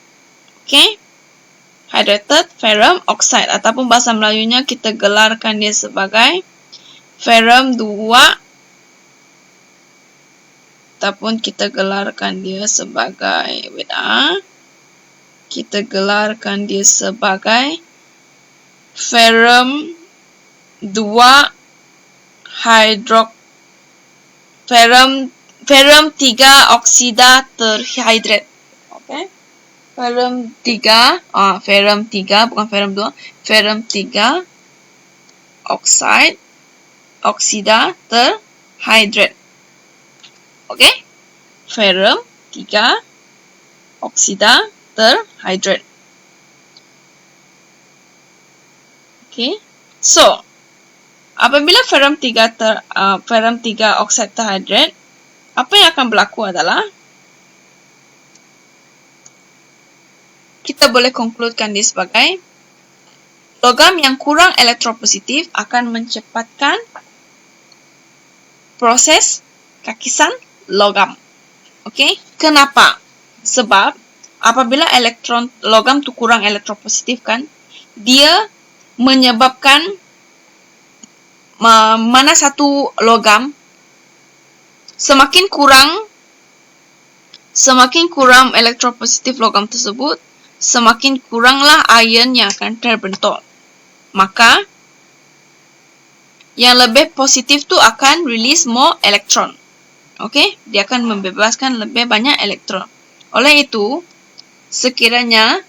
Okey? Hydrated ferrum oxide ataupun bahasa Melayunya kita gelarkan dia sebagai ferrum 2 ataupun kita gelarkan dia sebagai kita gelarkan dia sebagai ferrum 2 ferrum 3 oksida terhidrat. Okey. Ferrum 3, ferrum 3 bukan ferrum 2, ferrum 3 oksida terhidrat. Okey? Ferrum 3 oksida terhidrat. Okey. So, apabila ferrum 3 oksida terhidrat, apa yang akan berlaku adalah kita boleh konkludkan dia sebagai logam yang kurang elektropositif akan mencepatkan proses kakisan logam. Okey, kenapa? Sebab apabila elektron logam tu kurang elektropositif kan, dia menyebabkan mana satu logam semakin kurang elektropositif logam tersebut, semakin kuranglah ion yang akan terbentuk. Maka yang lebih positif tu akan release more elektron. Okey, dia akan membebaskan lebih banyak elektron. Oleh itu, sekiranya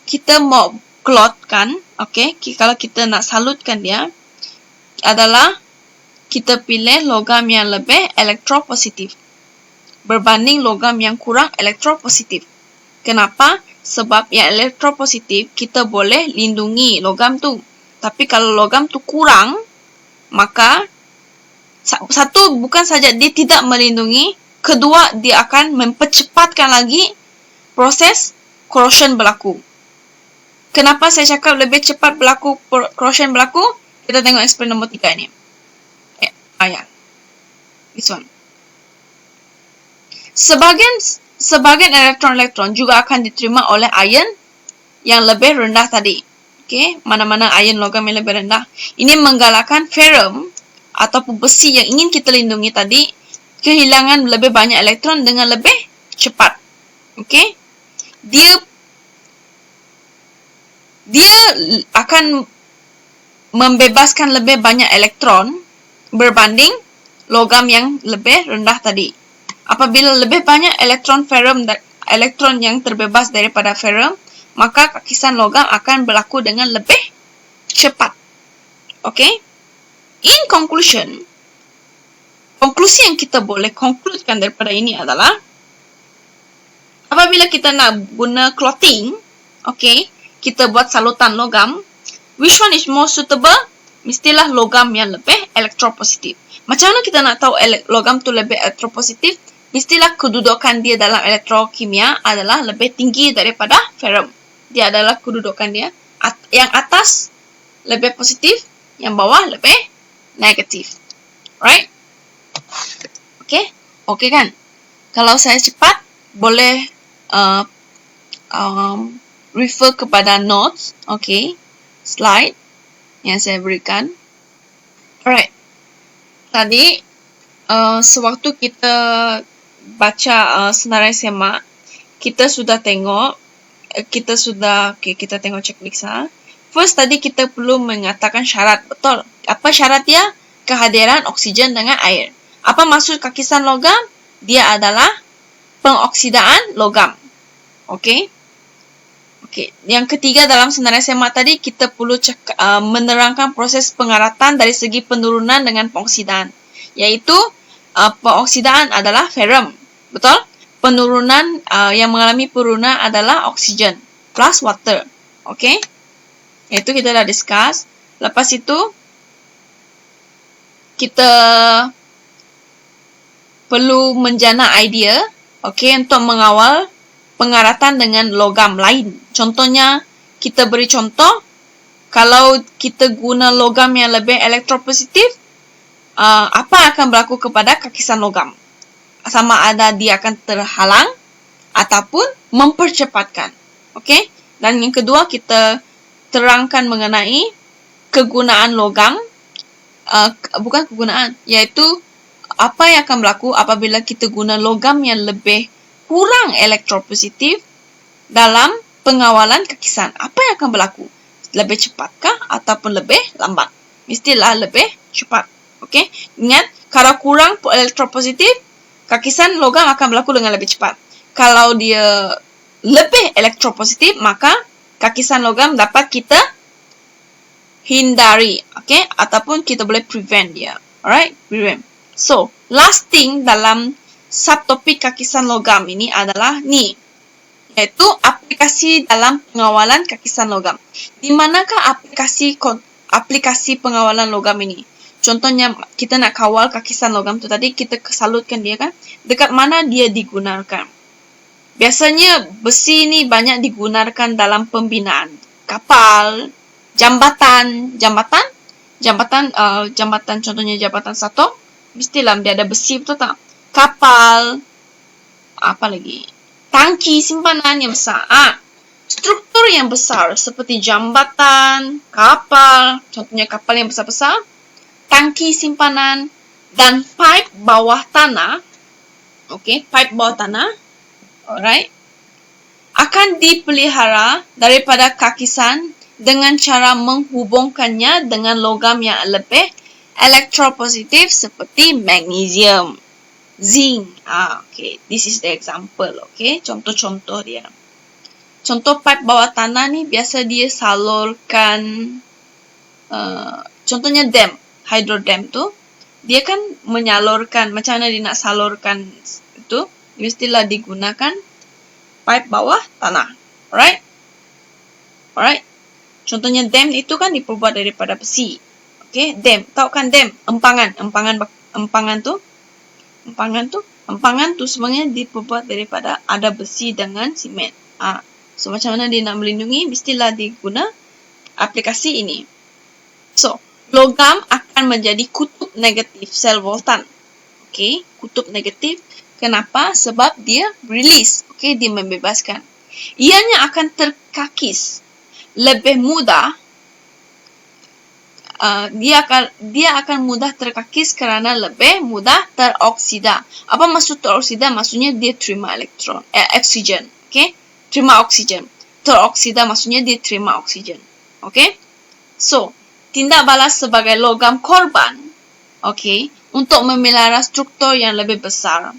kita mau plotkan, okey, kalau kita nak salutkan dia, adalah kita pilih logam yang lebih elektropositif berbanding logam yang kurang elektropositif. Kenapa? Sebab yang elektropositif kita boleh lindungi logam tu. Tapi kalau logam tu kurang, maka satu, bukan saja dia tidak melindungi, kedua, dia akan mempercepatkan lagi proses corrosion berlaku. Kenapa saya cakap lebih cepat corrosion berlaku? Kita tengok eksperimen nombor 3 ni. This one. Sebagian elektron-elektron juga akan diterima oleh ion yang lebih rendah tadi. Okey, mana-mana ion logam yang lebih rendah. Ini menggalakkan ferrum ataupun besi yang ingin kita lindungi tadi kehilangan lebih banyak elektron dengan lebih cepat. Okey, dia akan membebaskan lebih banyak elektron berbanding logam yang lebih rendah tadi. Apabila lebih banyak elektron yang terbebas daripada ferrum, maka kakisan logam akan berlaku dengan lebih cepat. Okey? In conclusion, konklusi yang kita boleh concludekan daripada ini adalah apabila kita nak guna clothing, okey, kita buat salutan logam, which one is more suitable? Mestilah logam yang lebih elektropositif. Macam mana kita nak tahu logam tu lebih elektropositif? Mestilah kedudukan dia dalam elektrokimia adalah lebih tinggi daripada ferrum. Dia adalah kedudukan dia. Yang atas lebih positif, yang bawah lebih negatif. Right? Okay? Okay kan? Kalau saya cepat, boleh refer kepada notes. Okay? Slide yang saya berikan. Alright. Tadi, sewaktu kita baca senarai semak, kita sudah tengok, kita tengok checklist. First, tadi kita perlu mengatakan syarat, betul? Apa syarat dia? Kehadiran oksigen dengan air. Apa maksud kakisan logam? Dia adalah pengoksidaan logam. Okey? Okey. Yang ketiga dalam senarai semak tadi, kita perlu menerangkan proses pengaratan dari segi penurunan dengan pengoksidaan. Iaitu, pengoksidaan adalah ferrum. Betul? Penurunan yang mengalami penurunan adalah oksigen plus water. Okey? Itu kita dah discuss. Lepas itu, kita perlu menjana idea, okey, untuk mengawal pengaratan dengan logam lain. Contohnya, kita beri contoh, kalau kita guna logam yang lebih elektropositif, apa akan berlaku kepada kakisan logam? Sama ada dia akan terhalang ataupun mempercepatkan. Okey? Dan yang kedua, kita terangkan mengenai kegunaan logam, bukan kegunaan, iaitu apa yang akan berlaku apabila kita guna logam yang lebih kurang elektropositif dalam pengawalan kakisan. Apa yang akan berlaku? Lebih cepatkah ataupun lebih lambat? Mestilah lebih cepat. Okey? Ingat, kalau kurang elektropositif, kakisan logam akan berlaku dengan lebih cepat. Kalau dia lebih elektropositif, maka kakisan logam dapat kita hindari. Okey? Ataupun kita boleh prevent dia. Alright? Prevent. So, last thing dalam subtopik kakisan logam ini adalah ni. Iaitu aplikasi dalam pengawalan kakisan logam. Di manakah aplikasi pengawalan logam ini? Contohnya, kita nak kawal kakisan logam tu tadi, kita salutkan dia kan. Dekat mana dia digunakan? Biasanya, besi ni banyak digunakan dalam pembinaan. Kapal, jambatan, contohnya jambatan satu, mestilah dia ada besi, betul tak? kapal, apa lagi? Tangki simpanan yang besar. Struktur yang besar seperti jambatan, kapal, contohnya kapal yang besar-besar, tangki simpanan, dan pipe bawah tanah. Okay, pipe bawah tanah. Alright. Akan dipelihara daripada kakisan dengan cara menghubungkannya dengan logam yang lebih elektropositif seperti magnesium, zinc. Okay, this is the example. Okay, contoh-contoh dia. Contoh pipe bawah tanah ni biasa dia salurkan, contohnya dam, hydro dam tu, dia kan menyalurkan, macam mana dia nak salurkan itu, mestilah digunakan pipe bawah tanah. Alright? Alright? Contohnya dam itu kan diperbuat daripada besi. Okay, dam. Tahu kan dam? Empangan tu sebenarnya diperbuat daripada ada besi dengan simen. So, macam mana dia nak melindungi, mestilah diguna aplikasi ini. So, logam akan menjadi kutub negatif sel voltan. Okay, kutub negatif. Kenapa? Sebab dia release. Okay, dia membebaskan. Ianya akan terkakis lebih mudah. Dia akan mudah terkakis kerana lebih mudah teroksida. Apa maksud teroksida? Maksudnya dia terima elektron, oksigen. Okay, terima oksigen. Teroksida maksudnya dia terima oksigen. Okay, so tindak balas sebagai logam korban. Okay, untuk memelihara struktur yang lebih besar.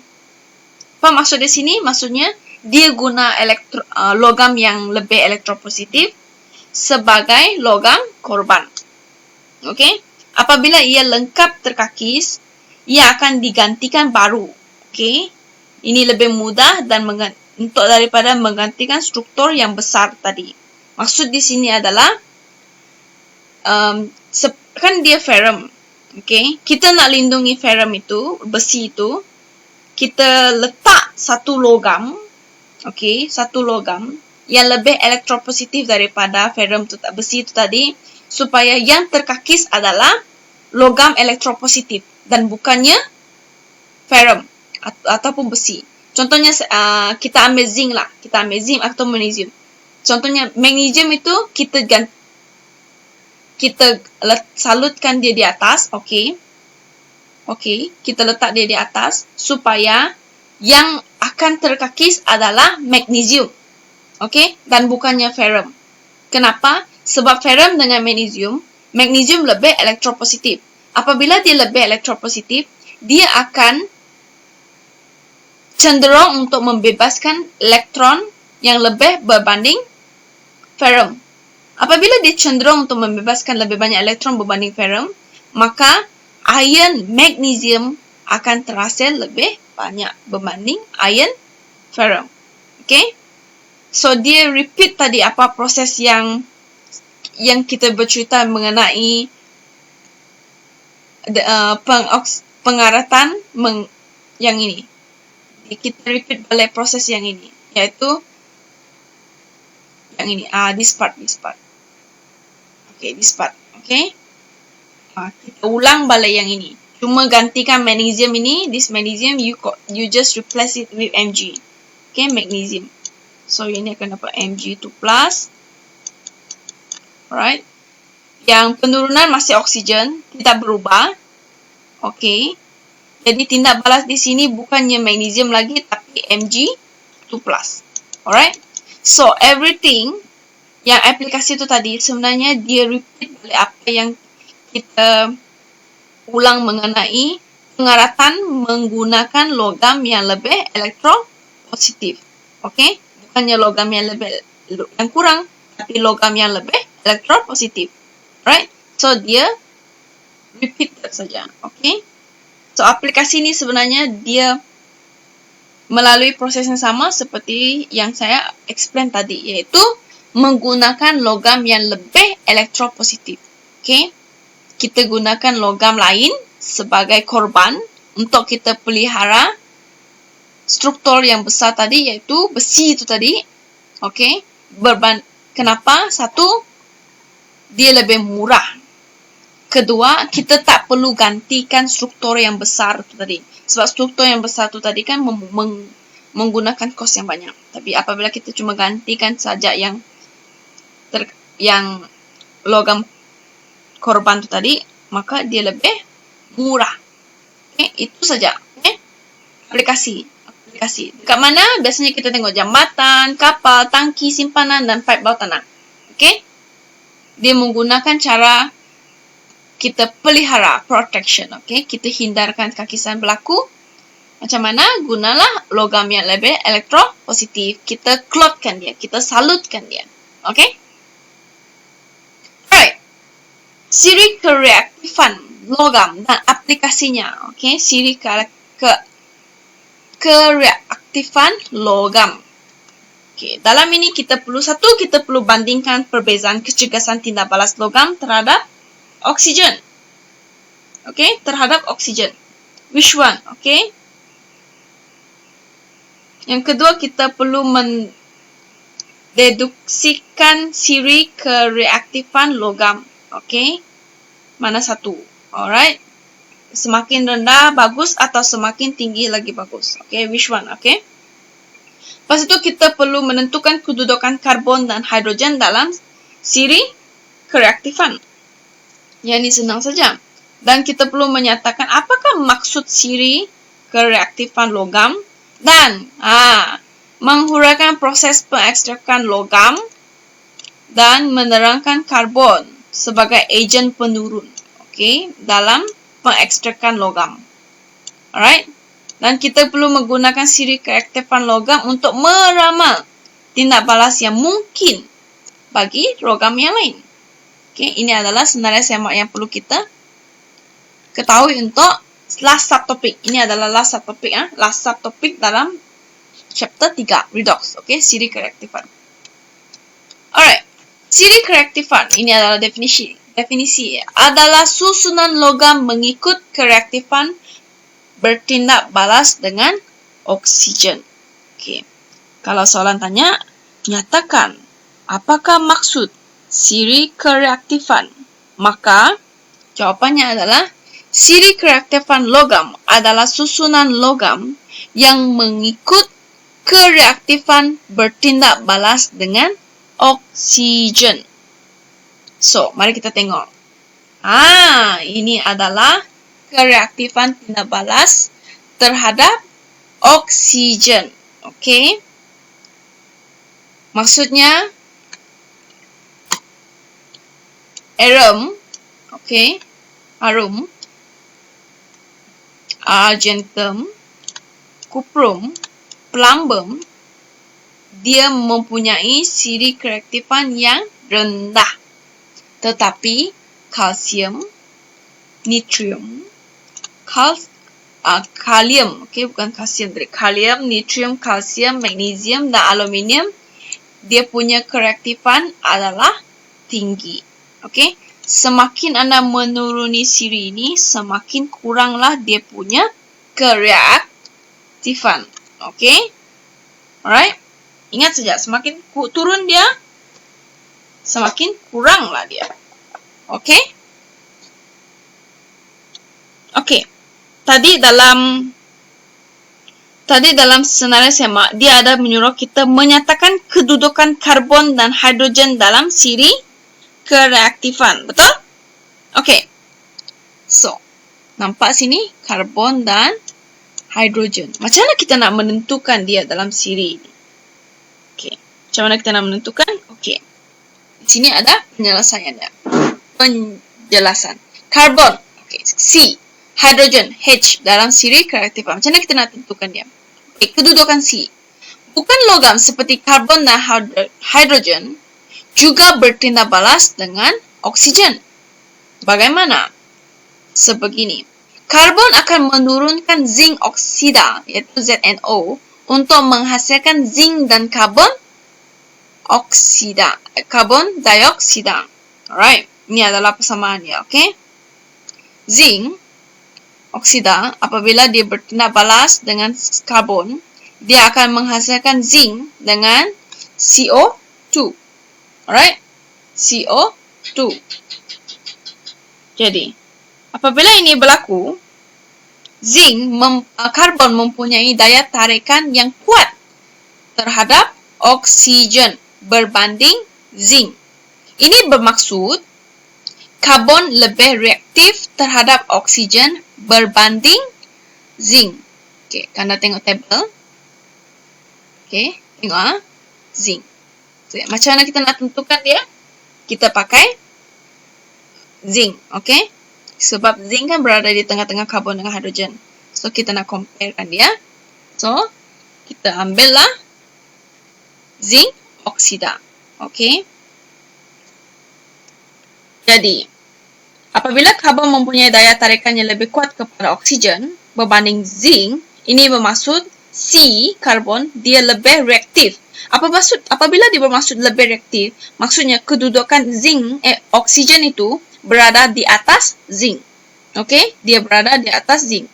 Apa maksud di sini? Maksudnya dia guna logam yang lebih elektropositif sebagai logam korban. Okey, apabila ia lengkap terkakis, ia akan digantikan baru. Okey, ini lebih mudah dan daripada menggantikan struktur yang besar tadi. Maksud di sini adalah kan dia ferrum. Okey, kita nak lindungi ferrum itu, besi itu, kita letak satu logam, okey, satu logam yang lebih elektropositif daripada ferrum tu, besi itu tadi, supaya yang terkakis adalah logam elektropositif dan bukannya ferrum ataupun besi. Contohnya kita ambil zinc lah, kita ambil zinc atau magnesium. Contohnya magnesium itu kita salutkan dia di atas, okey. Okey, kita letak dia di atas supaya yang akan terkakis adalah magnesium. Okey, dan bukannya ferrum. Kenapa? Sebab ferrum dengan magnesium lebih elektropositif. Apabila dia lebih elektropositif, dia akan cenderung untuk membebaskan elektron yang lebih berbanding ferrum. Apabila dia cenderung untuk membebaskan lebih banyak elektron berbanding ferrum, maka ion magnesium akan terhasil lebih banyak berbanding ion ferrum. Okay? So, dia repeat tadi apa proses yang kita bercerita mengenai pengaratan yang ini. Kita repeat balik proses yang ini, iaitu yang ini. This part. Okay, this part. Okay? Kita ulang balik yang ini. Cuma gantikan magnesium ini. This magnesium, you just replace it with Mg. Okay, magnesium. So, ini akan dapat Mg2+. Alright. Yang penurunan masih oksigen. Tidak berubah. Okay. Jadi, tindak balas di sini bukannya magnesium lagi, tapi Mg2+. Alright. So, everything yang aplikasi itu tadi, sebenarnya dia repeat balik apa yang kita ulang mengenai pengaratan menggunakan logam yang lebih elektropositif. Okey, bukannya logam yang kurang, tapi logam yang lebih elektropositif. Right? So dia repeat saja. Okey. So aplikasi ini sebenarnya dia melalui proses yang sama seperti yang saya explain tadi, iaitu menggunakan logam yang lebih elektropositif. Okey. Kita gunakan logam lain sebagai korban untuk kita pelihara struktur yang besar tadi, iaitu besi itu tadi. Okey. Kenapa? Satu, dia lebih murah. kedua, kita tak perlu gantikan struktur yang besar tu tadi. Sebab struktur yang besar tu tadi kan menggunakan kos yang banyak. Tapi apabila kita cuma gantikan saja yang logam korban tu tadi, maka dia lebih murah. Okay, itu saja. Okay? Aplikasi. Dekat mana? Biasanya kita tengok jambatan, kapal, tangki, simpanan dan pipe bawah tanah. Okay? Dia menggunakan cara kita pelihara, protection. Okay? Kita hindarkan kekisahan berlaku. Macam mana? Gunalah logam yang lebih elektropositif. Kita clotkan dia. Kita salutkan dia. Okay? Alright. Siri kereaktifan logam dan aplikasinya. Okay? Siri kereaktifan logam. Okay. Dalam ini kita perlu bandingkan perbezaan kecergasan tindak balas logam terhadap oksigen. Okay, terhadap oksigen. Which one? Okay. Yang kedua, kita perlu mendeduksikan siri kereaktifan logam. Okay. Mana satu? Alright. Semakin rendah bagus atau semakin tinggi lagi bagus. Okay, which one? Okay. Lepas itu kita perlu menentukan kedudukan karbon dan hidrogen dalam siri kereaktifan. Yang ini senang saja. Dan kita perlu menyatakan apakah maksud siri kereaktifan logam dan menghuraikan proses pengekstrakan logam dan menerangkan karbon sebagai ejen penurun. Okay, dalam pengekstrakan logam. Alright. Dan kita perlu menggunakan siri kereaktifan logam untuk meramal tindak balas yang mungkin bagi logam yang lain. Okay, ini adalah senarai semak yang perlu kita ketahui untuk last subtopik. Ini adalah last subtopik. Last subtopik dalam chapter 3, redox. Okay, siri kereaktifan. Alright. Siri kereaktifan, ini adalah definisi. Definisi adalah susunan logam mengikut kereaktifan bertindak balas dengan oksigen. Okay. Kalau soalan tanya, nyatakan apakah maksud siri kereaktifan? Maka jawapannya adalah siri kereaktifan logam adalah susunan logam yang mengikut kereaktifan bertindak balas dengan oksigen. So, mari kita tengok. Ini adalah kereaktifan tindak balas terhadap oksigen. Okay. Maksudnya, arum, okay, arum, argentum, cuprum, plumbum, dia mempunyai siri kereaktifan yang rendah. Tetapi kalsium, nitrium, kalium, okay, bukan kalsium, kalium, nitrium, kalsium, magnesium dan aluminium, dia punya kereaktifan adalah tinggi. Okay, semakin anda menuruni siri ini, semakin kuranglah dia punya kereaktifan. Okay, alright. Ingat saja, semakin turun dia, semakin kuranglah dia. Okay? Okay. Tadi dalam senarai semak, dia ada menyuruh kita menyatakan kedudukan karbon dan hidrogen dalam siri kereaktifan. Betul? Okay. So, nampak sini karbon dan hidrogen. Macam mana kita nak menentukan dia dalam siri ini? Okay. Macam mana kita nak menentukan? Okay. Di sini ada penyelesaiannya. Penjelasan. Karbon. Okay. C. Hidrogen. H. Dalam siri kereaktifan. Macam mana kita nak tentukan dia? Okay. Kedudukan C. Bukan logam seperti karbon dan hidrogen juga bertindak balas dengan oksigen. Bagaimana? Sebegini. Karbon akan menurunkan zinc oksida, iaitu ZNO, untuk menghasilkan zinc dan karbon dioksida. Alright, ini adalah persamaannya, okay? Zinc oksida, apabila dia bertindak balas dengan karbon, dia akan menghasilkan zinc dengan CO2. Alright, CO2. Jadi, apabila ini berlaku, karbon mempunyai daya tarikan yang kuat terhadap oksigen berbanding zinc. Ini bermaksud karbon lebih reaktif terhadap oksigen berbanding zinc. Okey, anda tengok tabel. Okey, tengok zinc. So, macam mana kita nak tentukan dia? Kita pakai zinc, okey? Sebab zinc kan berada di tengah-tengah karbon dengan hidrogen. So, kita nak comparekan dia. So, kita ambillah zinc oksida. Okey. Jadi, apabila karbon mempunyai daya tarikan yang lebih kuat kepada oksigen berbanding zinc, ini bermaksud C, karbon, dia lebih reaktif. Apa maksud? Apabila dia bermaksud lebih reaktif, maksudnya kedudukan zinc, oksigen itu berada di atas zinc. Okey, dia berada di atas zinc.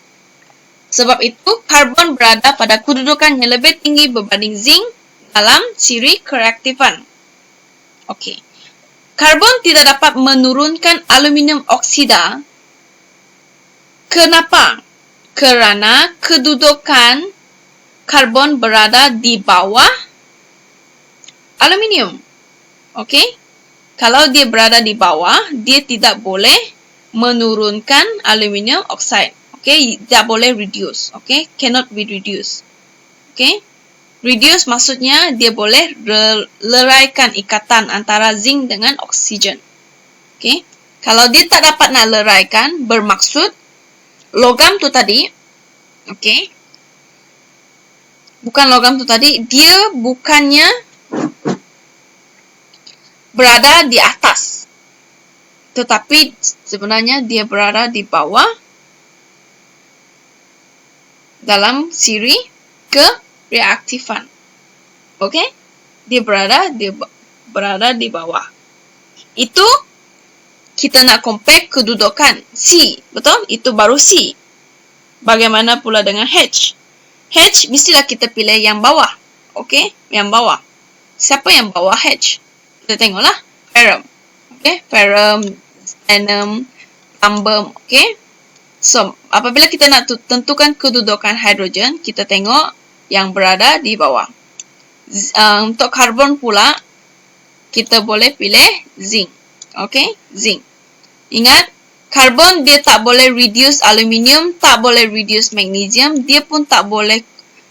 Sebab itu, karbon berada pada kedudukan yang lebih tinggi berbanding zinc dalam siri kereaktifan. Okey. Karbon tidak dapat menurunkan aluminium oksida. Kenapa? Kerana kedudukan karbon berada di bawah aluminium. Okey? Kalau dia berada di bawah, dia tidak boleh menurunkan aluminium oxide. Okey? Tidak boleh reduce. Okey? Cannot be reduced. Okey? Reduce maksudnya dia boleh leraikan ikatan antara zinc dengan oksigen. Okey? Kalau dia tak dapat nak leraikan, bermaksud logam tu tadi, okey? Bukan logam tu tadi, dia bukannya berada di atas. Tetapi sebenarnya dia berada di bawah dalam siri kereaktifan. Okey? Dia berada di bawah. Itu kita nak compare kedudukan C, betul? Itu baru C. Bagaimana pula dengan H? H mestilah kita pilih yang bawah. Okey? Yang bawah. Siapa yang bawah H? Kita tengoklah. Ferrum. Okey? Ferrum, stannum, plumbum. Okey? So, apabila kita nak tentukan kedudukan hidrogen, kita tengok yang berada di bawah. Untuk karbon pula, kita boleh pilih zinc. Okey? Zinc. Ingat, karbon dia tak boleh reduce aluminium, tak boleh reduce magnesium, dia pun tak boleh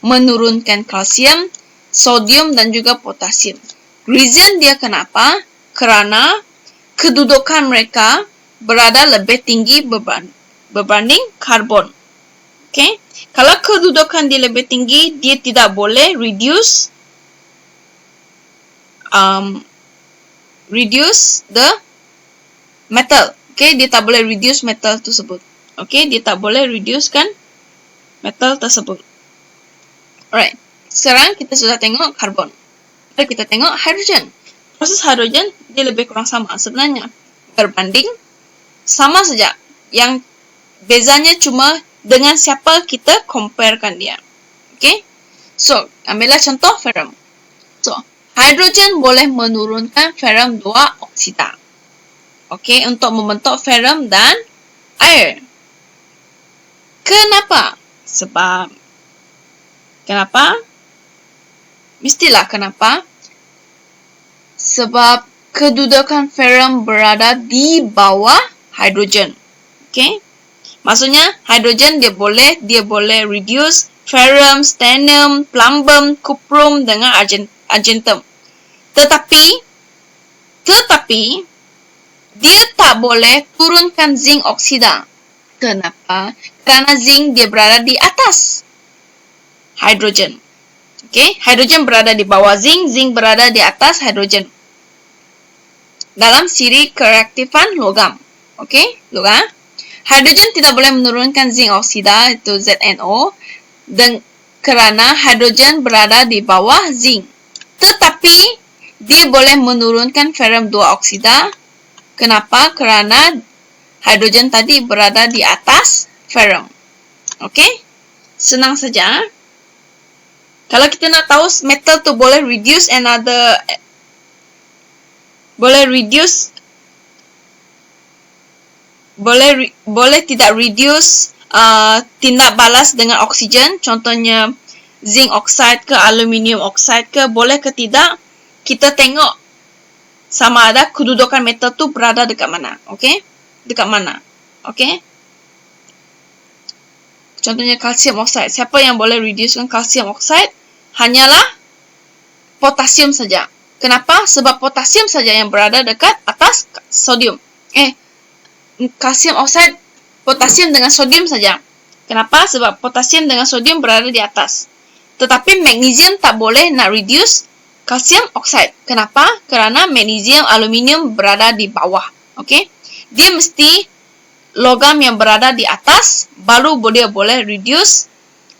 menurunkan kalsium, sodium dan juga potasium. Reason dia kenapa? Kerana kedudukan mereka berada lebih tinggi berbanding karbon. Okey? Kalau kedudukan dia lebih tinggi, dia tidak boleh reduce the metal. Okey, dia tak boleh reduce metal tersebut. Okey, dia tak boleh reducekan metal tersebut. Alright. Sekarang kita sudah tengok karbon. Mari kita tengok hidrogen. Proses hidrogen dia lebih kurang sama sebenarnya. Berbanding sama saja. Yang bezanya cuma dengan siapa kita comparekan dia. Okey? So, ambillah contoh ferrum. So, hidrogen boleh menurunkan ferrum 2 oksida. Okey, untuk membentuk ferrum dan air. Kenapa? Kenapa? Mestilah kenapa? Sebab kedudukan ferrum berada di bawah hidrogen. Okey? Maksudnya hidrogen dia boleh reduce ferrum, stannum, plumbum, cuprum dengan argentum. Tetapi dia tak boleh turunkan zinc oksida. Kenapa? Kerana zinc dia berada di atas hidrogen. Okey, hidrogen berada di bawah zinc, zinc berada di atas hidrogen. Dalam siri kereaktifan logam. Okey, logam. Hidrogen tidak boleh menurunkan zinc oksida, itu ZNO, dan kerana hidrogen berada di bawah zinc. Tetapi dia boleh menurunkan ferrum 2 oksida. Kenapa? Kerana hidrogen tadi berada di atas ferrum. Okey? Senang saja. Kalau kita nak tahu metal tu boleh reduce boleh tidak reduce tindak balas dengan oksigen, contohnya zinc oxide ke aluminium oxide ke, boleh ke tidak, kita tengok sama ada kedudukan metal tu berada dekat mana, okey? Dekat mana, okey? Contohnya kalsium oxide, siapa yang boleh reducekan kalsium oxide? Hanyalah potasium saja. Kenapa? Sebab potasium saja yang berada dekat atas sodium. Kalsium oxide, potasium dengan sodium saja. Kenapa? Sebab potasium dengan sodium berada di atas. Tetapi magnesium tak boleh nak reduce kalsium oxide. Kenapa? Kerana magnesium, aluminium berada di bawah. Okey? Dia mesti logam yang berada di atas, baru dia boleh reduce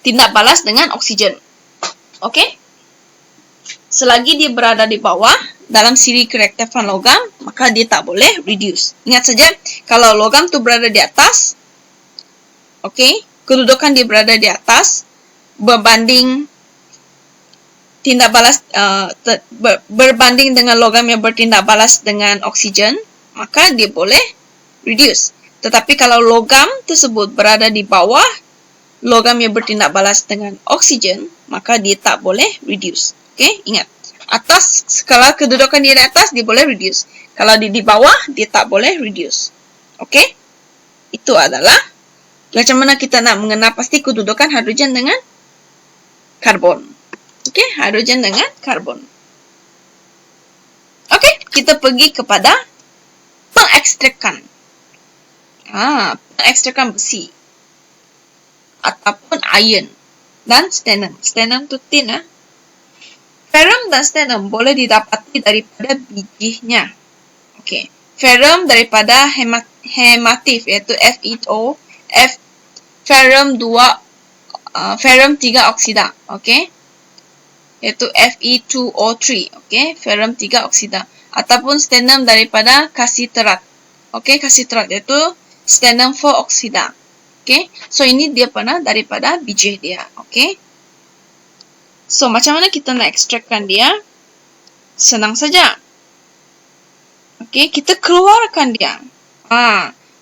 tindak balas dengan oksigen. Okey? Selagi dia berada di bawah, dalam siri kereaktifan logam, maka dia tak boleh reduce. Ingat saja, kalau logam tu berada di atas, okey, kedudukan dia berada di atas, berbanding tindak balas berbanding dengan logam yang bertindak balas dengan oksigen, maka dia boleh reduce. Tetapi kalau logam tersebut berada di bawah logam yang bertindak balas dengan oksigen, maka dia tak boleh reduce. Okey, ingat. Atas, kalau kedudukan dia di atas, dia boleh reduce. Kalau dia di bawah, dia tak boleh reduce. Okey? Itu adalah macam mana kita nak mengenal pasti kedudukan hidrogen dengan karbon. Okey, hidrogen dengan karbon. Okey, kita pergi kepada pengekstrakan. Pengekstrakan besi ataupun iron dan stannum. Stannum tu tin. Ferrum dan stannum boleh didapati daripada bijinya. Okey, ferrum daripada hematif iaitu FeO, ferrum 3 oksida. Okey, iaitu Fe2O3. Okey, ferrum 3 oksida. Ataupun stannum daripada kasiterat. Okey, kasiterat iaitu stannum 4 oksida. Okey, so ini dia daripada biji dia. Okey, so macam mana kita nak ekstrakkan dia? Senang saja. Okey, kita keluarkan dia.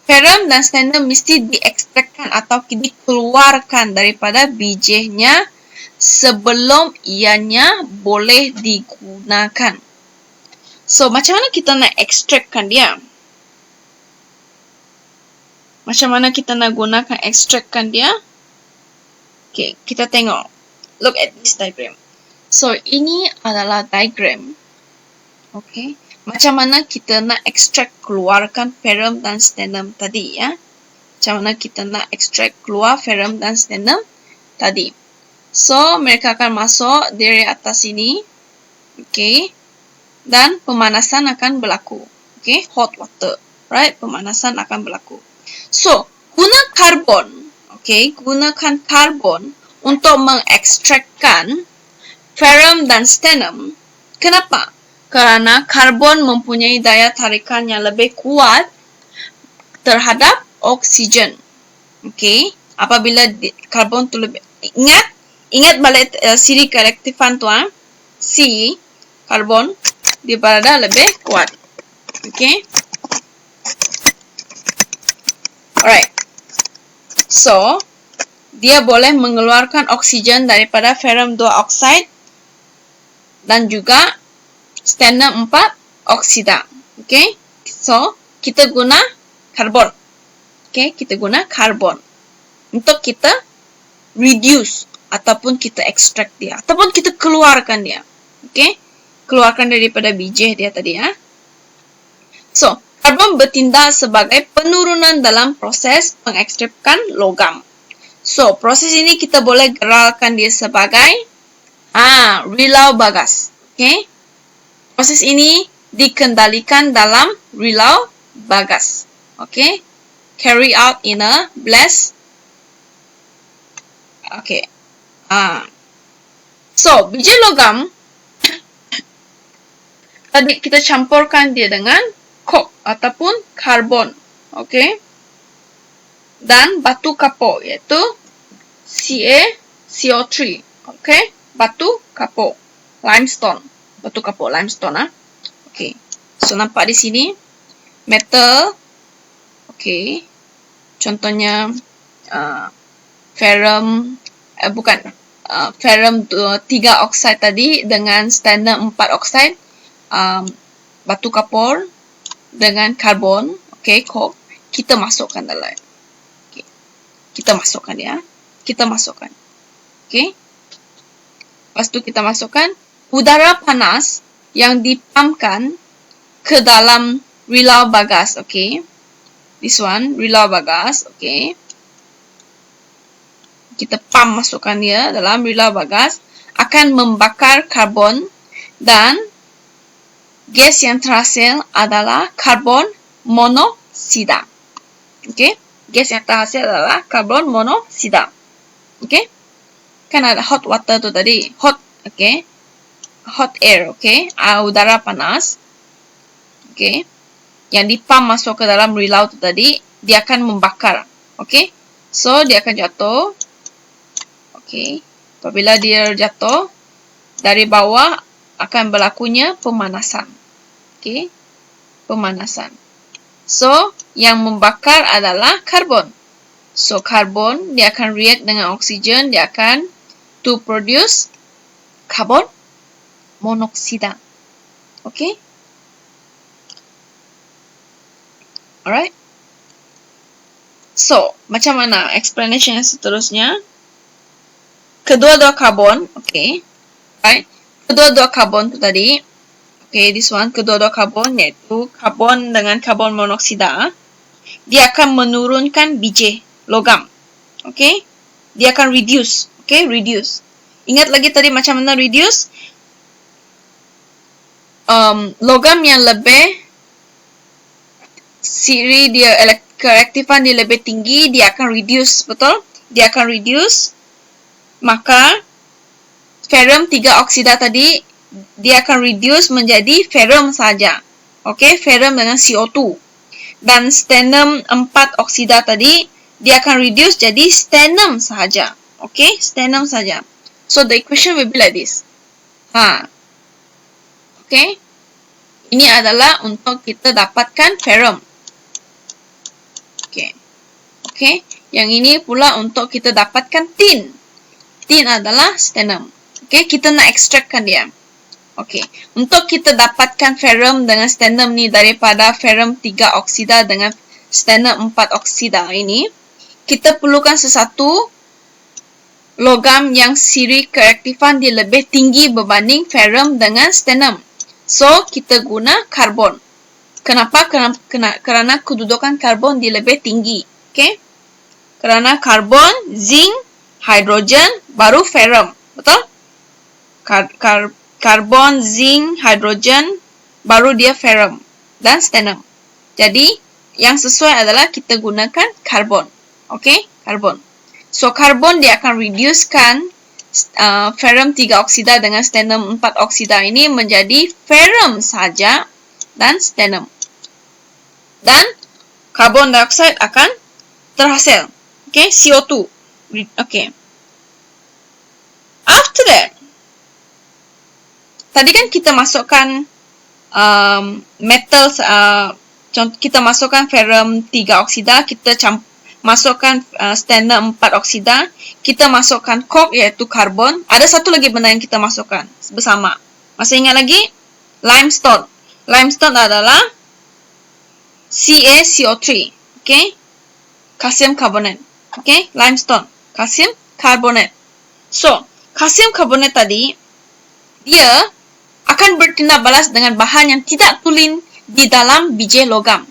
Ferrum dan stannum mesti diekstrakkan atau dikeluarkan daripada bijinya sebelum ianya boleh digunakan. So, macam mana kita nak ekstrakkan dia? Macam mana kita nak gunakan ekstrakkan dia? Okay, kita tengok. Look at this diagram. So, ini adalah diagram. Okay. Macam mana kita nak ekstrak keluarkan ferrum dan stannum tadi, ya? Macam mana kita nak ekstrak keluar ferrum dan stannum tadi. So, mereka akan masuk dari atas ini. Okay. Dan pemanasan akan berlaku. Okay. Hot water. Right? Pemanasan akan berlaku. So, guna karbon. Okay. Gunakan karbon untuk mengekstrakkan ferrum dan stannum. Kenapa? Kerana karbon mempunyai daya tarikan yang lebih kuat terhadap oksigen. Okey, apabila karbon tu lebih ingat balik siri kereaktifan tu C karbon dia berada lebih kuat. Okey. Alright. So, dia boleh mengeluarkan oksigen daripada ferrum 2 oxide dan juga stannum 4 oksida. Okay. So, kita guna karbon. Okay. Kita guna karbon. Untuk kita reduce. Ataupun kita extract dia. Ataupun kita keluarkan dia. Okay. Keluarkan daripada biji dia tadi. So, karbon bertindak sebagai penurunan dalam proses pengekstrakan logam. So, proses ini kita boleh geralkan dia sebagai rilau bagas. Okay. Proses ini dikendalikan dalam rilau bagas. Okay. Carry out in a blast. Okay. So, biji logam tadi kita campurkan dia dengan coke ataupun karbon. Okay. Dan batu kapur iaitu CaCO3. Okay. Batu kapur. Limestone. Batu kapur limestone. Okay. So, nampak di sini. Metal. Okay. Contohnya ferrum ferrum 3 oksida tadi dengan standard 4 oksida, batu kapur dengan karbon, okay, coke, kita masukkan dalam. Okay. Kita masukkan ya. Kita masukkan. Okay. Lepas tu kita masukkan udara panas yang dipumpkan ke dalam rilau bagas. Okay. This one, rilau bagas. Okay. Kita pump masukkan dia dalam rilau bagas, akan membakar karbon, dan gas yang terhasil adalah karbon monoksida. Okay. Gas yang terhasil adalah karbon monoksida. Okay. Kan ada hot water tu tadi. Hot, okay. Hot air, okay. Udara panas. Okay. Yang dipump masuk ke dalam rilau tu tadi, dia akan membakar. Okay. So, dia akan jatuh. Okay. Apabila dia jatuh, dari bawah akan berlakunya pemanasan. Okay. Pemanasan. So, yang membakar adalah karbon. So, karbon, dia akan react dengan oksigen, dia akan to produce karbon monoksida. Okay. Alright. So, macam mana explanation yang seterusnya? Kedua-dua karbon, okay. Right. Kedua-dua karbon tu tadi, okay, this one, kedua-dua karbon, iaitu karbon dengan karbon monoksida, dia akan menurunkan biji logam. Okay. Dia akan reduce. Okay, reduce. Ingat lagi tadi macam mana reduce? Logam yang lebih siri dia, keaktifan dia lebih tinggi, dia akan reduce, betul? Dia akan reduce. Maka ferrum 3 oksida tadi, dia akan reduce menjadi ferrum saja. Okay, ferrum dengan CO2. Dan stannum 4 oksida tadi, dia akan reduce jadi stannum sahaja. Okay, stannum saja. So, the equation will be like this. Okay. Ini adalah untuk kita dapatkan ferrum. Okay. Okay. Yang ini pula untuk kita dapatkan tin. Tin adalah stannum. Okay, kita nak extractkan dia. Okay. Untuk kita dapatkan ferrum dengan stannum ni daripada ferrum 3 oksida dengan stannum 4 oksida ini, kita perlukan sesuatu logam yang siri keaktifan dia lebih tinggi berbanding ferrum dengan stannum. So, kita guna karbon. Kenapa? Kerana kedudukan karbon dia lebih tinggi. Okay? Kerana karbon, zinc, hidrogen, baru ferrum. Betul? Karbon, zinc, hidrogen, baru dia ferrum dan stannum. Jadi, yang sesuai adalah kita gunakan karbon. Okay? Karbon. So, karbon dia akan reducekan ferrum 3 oksida dengan stannum 4 oksida ini menjadi ferrum saja dan stannum. Dan karbon dioksida akan terhasil. Okay, CO2. Okay. After that, tadi kan kita masukkan metal, kita masukkan ferrum 3 oksida, kita masukkan stannum 4 oksida, kita masukkan coke iaitu karbon. Ada satu lagi benda yang kita masukkan bersama. Masih ingat lagi? Limestone. Limestone adalah CaCO3. Okay? Kalsium karbonat. Okay? Limestone. Kalsium karbonat. So, kalsium karbonat tadi, dia akan bertindak balas dengan bahan yang tidak tulen di dalam biji logam.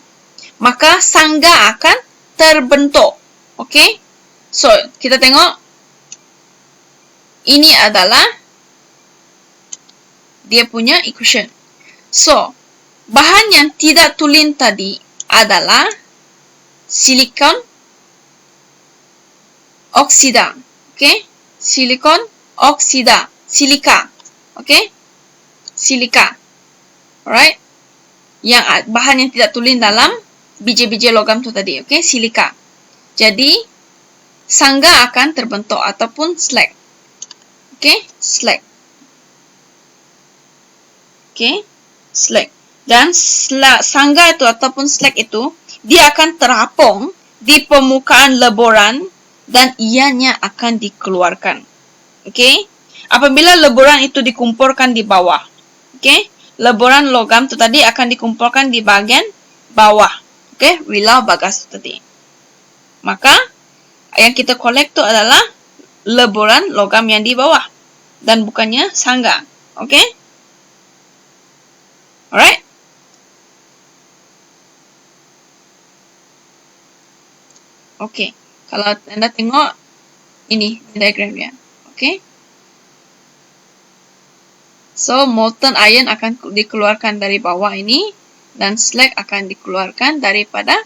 Maka sangga akan terbentuk. Okay? So, kita tengok. Ini adalah dia punya equation. So, bahan yang tidak tulen tadi adalah silikon oksida. Okay? Silikon oksida. Silika. Okay? Silika. Alright? Yang bahan yang tidak tulen dalam biji-biji logam tu tadi, okay? Silika. Jadi, sangga akan terbentuk ataupun slag. Okay? Slag. Okay? Slag. Dan sangga itu ataupun slag itu dia akan terapung di permukaan leboran dan ianya akan dikeluarkan. Okey? Apabila leboran itu dikumpulkan di bawah, okey? Leboran logam itu tadi akan dikumpulkan di bahagian bawah. Okey? Rilau bagas itu tadi. Maka yang kita collect tu adalah leboran logam yang di bawah dan bukannya sangga. Okey? Alright? Okey. Kalau anda tengok ini diagramnya. Okey? So, molten iron akan dikeluarkan dari bawah ini dan slag akan dikeluarkan daripada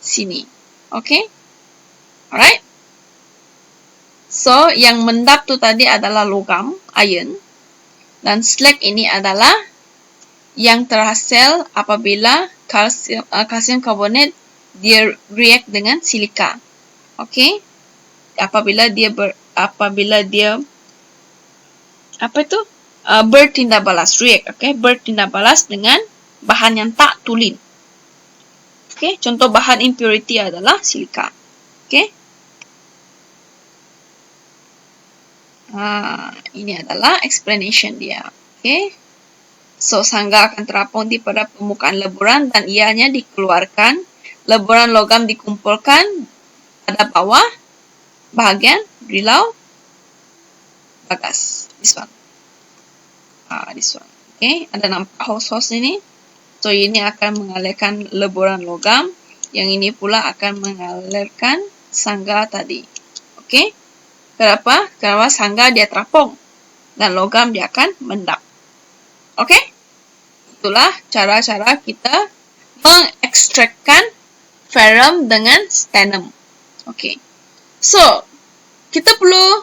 sini. Okey? Alright? So, yang mendap tu tadi adalah logam, iron. Dan slag ini adalah yang terhasil apabila kalsium karbonat dia react dengan silika. Okey? Apabila dia bertindak balas, react, okey? Bertindak balas dengan bahan yang tak tulen. Okey? Contoh bahan impurity adalah silika. Okey? Ini adalah explanation dia. Okey? So, sangga akan terapung di pada permukaan leboran dan ianya dikeluarkan. Leboran logam dikumpulkan pada bawah bahagian rilau bagas. This one. This one. Okay. Ada nampak hose ini. So, ini akan mengalirkan leboran logam. Yang ini pula akan mengalirkan sangga tadi. Okay. Kenapa? Kerana sangga dia terapung. Dan logam dia akan mendap. Okay. Itulah cara-cara kita mengekstrakkan ferrum dengan stannum. Okay. So, kita perlu,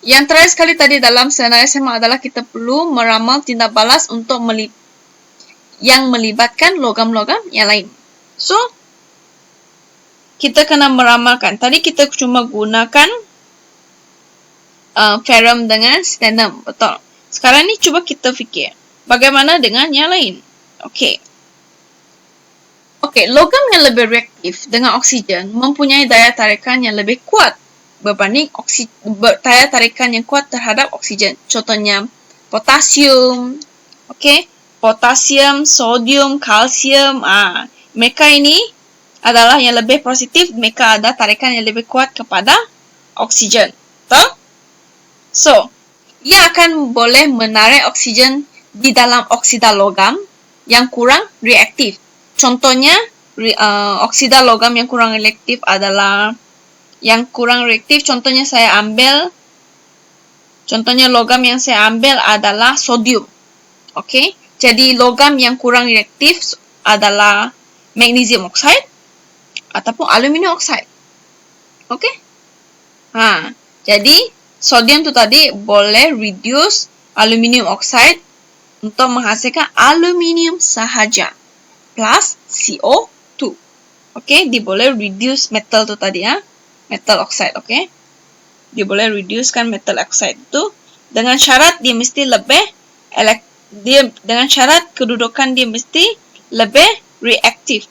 yang terakhir sekali tadi dalam senarai SMA adalah kita perlu meramal tindak balas untuk yang melibatkan logam-logam yang lain. So, kita kena meramalkan. Tadi kita cuma gunakan ferrum dengan stannum. Betul. Sekarang ni cuba kita fikir. Bagaimana dengan yang lain? Okay. Okey, logam yang lebih reaktif dengan oksigen mempunyai daya tarikan yang lebih kuat berbanding daya tarikan yang kuat terhadap oksigen. Contohnya potasium, okey, potasium, sodium, kalsium. Mereka ini adalah yang lebih positif, mereka ada tarikan yang lebih kuat kepada oksigen. Betul? So, ia akan boleh menarik oksigen di dalam oksida logam yang kurang reaktif. Contohnya, oksida logam yang kurang reaktif adalah contohnya logam yang saya ambil adalah sodium. Okey, jadi logam yang kurang reaktif adalah magnesium oxide ataupun aluminium oxide. Okey. Jadi sodium tu tadi boleh reduce aluminium oxide untuk menghasilkan aluminium sahaja. Plus CO2. Okey, dia boleh reduce metal tu tadi metal oxide, okey. Dia boleh reducekan metal oxide tu dengan syarat dia mesti lebih dengan syarat kedudukan dia mesti lebih reaktif.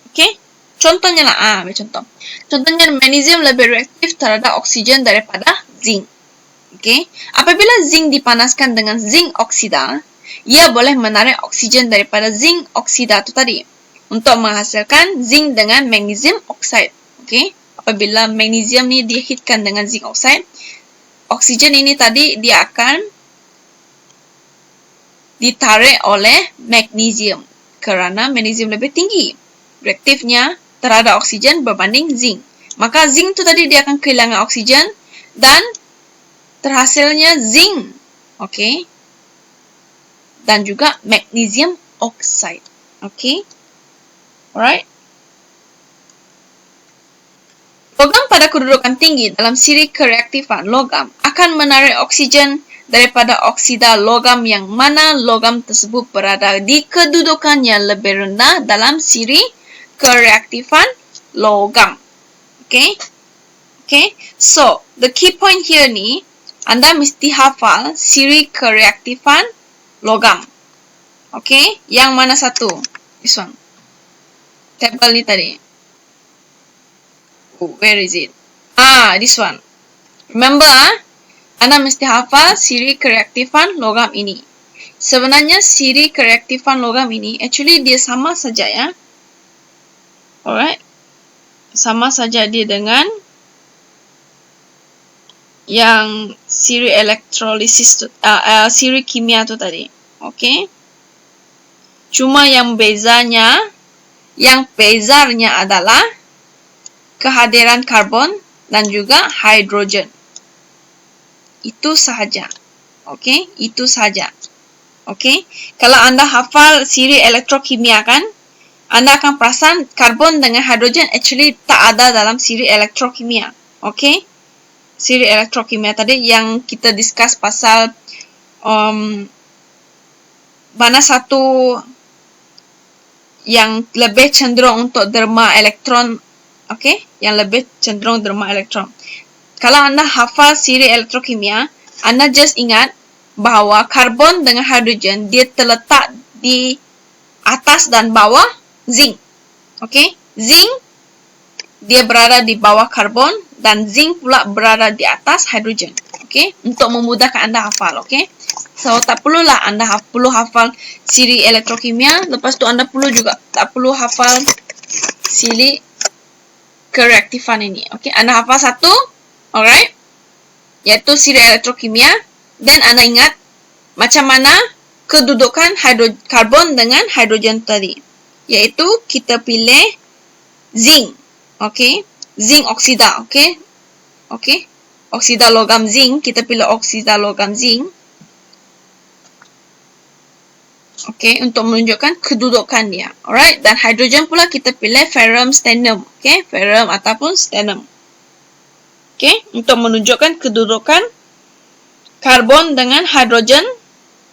Okey. Contohnya contoh. Contohnya magnesium lebih reaktif terhadap oksigen daripada zinc. Okey. Apabila zinc dipanaskan dengan zinc oksida, ia boleh menarik oksigen daripada zinc oksida itu tadi untuk menghasilkan zinc dengan magnesium oxide. Okey, apabila magnesium ni dihitkan dengan zinc oxide, oksigen ini tadi dia akan ditarik oleh magnesium kerana magnesium lebih tinggi reaktifnya terhadap oksigen berbanding zinc. Maka zinc tu tadi dia akan kehilangan oksigen dan terhasilnya zinc. Okey. Dan juga magnesium oxide. Okay. Alright. Logam pada kedudukan tinggi dalam siri kereaktifan logam akan menarik oksigen daripada oksida logam yang mana logam tersebut berada di kedudukan yang lebih rendah dalam siri kereaktifan logam. Okay. Okay. So, the key point here ni, anda mesti hafal siri kereaktifan logam. Okey, yang mana satu? This one. Tabel ni tadi. Where is it? This one. Remember, Anda mesti hafal siri kereaktifan logam ini. Sebenarnya siri kereaktifan logam ini, actually dia sama saja ya. Alright. Sama saja dia dengan yang siri elektrolisis tu, siri kimia tu tadi. Okay. Cuma yang bezarnya adalah kehadiran karbon dan juga hidrogen. Itu sahaja. Okay, itu sahaja. Okay, kalau Anda hafal siri elektrokimia kan, Anda akan perasan karbon dengan hidrogen actually tak ada dalam siri elektrokimia. Okay, siri elektrokimia tadi yang kita discuss pasal mana satu yang lebih cenderung untuk derma elektron. Okay, yang lebih cenderung derma elektron. Kalau Anda hafal siri elektrokimia, Anda just ingat bahawa karbon dengan hidrogen dia terletak di atas dan bawah zinc. Okay, zinc dia berada di bawah karbon dan zinc pula berada di atas hidrogen. Okay, untuk memudahkan Anda hafal. Okay, so tak perlulah Anda perlu hafal siri elektrokimia. Lepas tu Anda tak perlu hafal siri kereaktifan ini. Okay, Anda hafal satu, alright, iaitu siri elektrokimia. Dan Anda ingat macam mana kedudukan karbon dengan hidrogen tadi. Iaitu kita pilih zinc. Okay, zinc oksida. Okay, okay, oksida logam zinc. Kita pilih oksida logam zinc. Okay, untuk menunjukkan kedudukan dia. Alright, dan hidrogen pula kita pilih ferrum stannum. Okay, ferrum ataupun stannum. Okay, untuk menunjukkan kedudukan karbon dengan hidrogen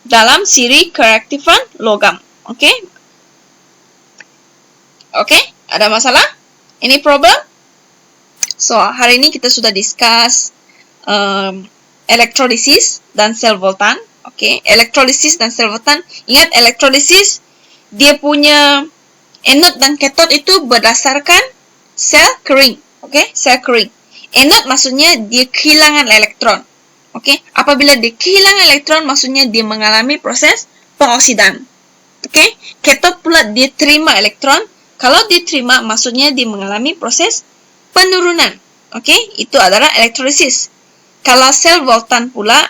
dalam siri kereaktifan logam. Okay, okay, ada masalah? Any problem? So, hari ini kita sudah discuss elektrolisis dan sel voltan. Okay, elektrolisis dan sel voltan. Ingat, elektrolisis dia punya anode dan kathode itu berdasarkan sel kering. Okay, sel kering. Anode maksudnya dia kehilangan elektron. Okay, apabila dia kehilangan elektron maksudnya dia mengalami proses pengoksidan. Okay, kathode pula dia terima elektron. Kalau dia terima maksudnya dia mengalami proses penurunan. Okay, itu adalah elektrolisis. Kalau sel voltan pula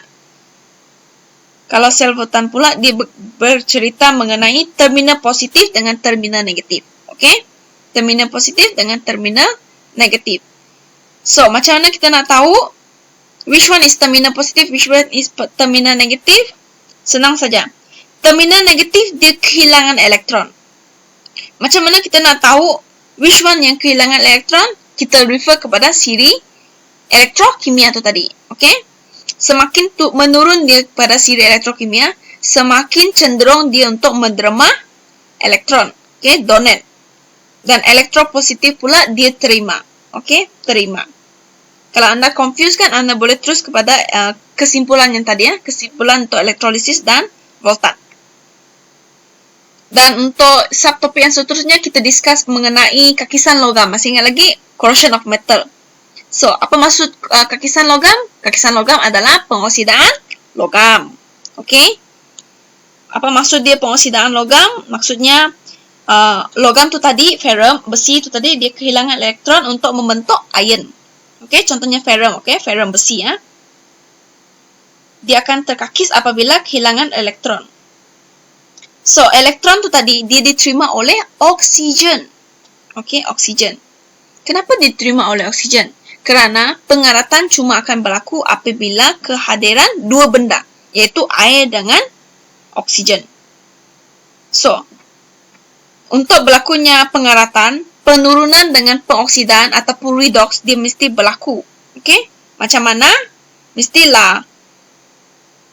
dia bercerita mengenai terminal positif dengan terminal negatif. Okay, terminal positif dengan terminal negatif. So, macam mana kita nak tahu which one is terminal positif, which one is terminal negatif? Senang saja. Terminal negatif dia kehilangan elektron. Macam mana kita nak tahu which one yang kehilangan elektron? Kita refer kepada siri elektrokimia tu tadi. Okay? Semakin menurun dia pada siri elektrokimia, semakin cenderung dia untuk menderma elektron. Okay? Donate. Dan elektropositif pula dia terima. Okay? Terima. Kalau Anda confuse kan, Anda boleh terus kepada kesimpulan yang tadi ya. Kesimpulan untuk elektrolisis dan voltan. Dan untuk subtopik yang seterusnya, kita discuss mengenai kakisan logam. Masih ingat lagi? Corrosion of metal. So, apa maksud kakisan logam? Kakisan logam adalah pengoksidaan logam. Okay? Apa maksud dia pengoksidaan logam? Maksudnya, logam tu tadi, ferrum, besi tu tadi, dia kehilangan elektron untuk membentuk iron. Okay, contohnya ferrum, okay, ferrum besi ya. Dia akan terkakis apabila kehilangan elektron. So, elektron tu tadi dia diterima oleh oksigen. Okay, oksigen. Kenapa diterima oleh oksigen? Kerana pengaratan cuma akan berlaku apabila kehadiran dua benda, iaitu air dengan oksigen. So, untuk berlakunya pengaratan, penurunan dengan pengoksidaan ataupun redox dia mesti berlaku. Okay? Macam mana? Mestilah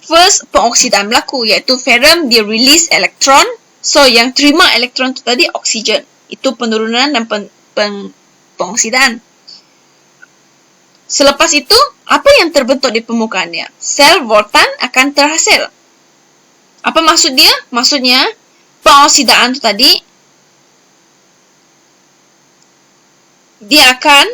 first pengoksidaan berlaku, iaitu ferrum dia release elektron. So, yang terima elektron itu tadi oksigen. Itu penurunan dan pengoksidaan. Selepas itu, apa yang terbentuk di permukaan dia? Sel voltan akan terhasil. Apa maksud dia? Maksudnya, pengoksidaan itu tadi dia akan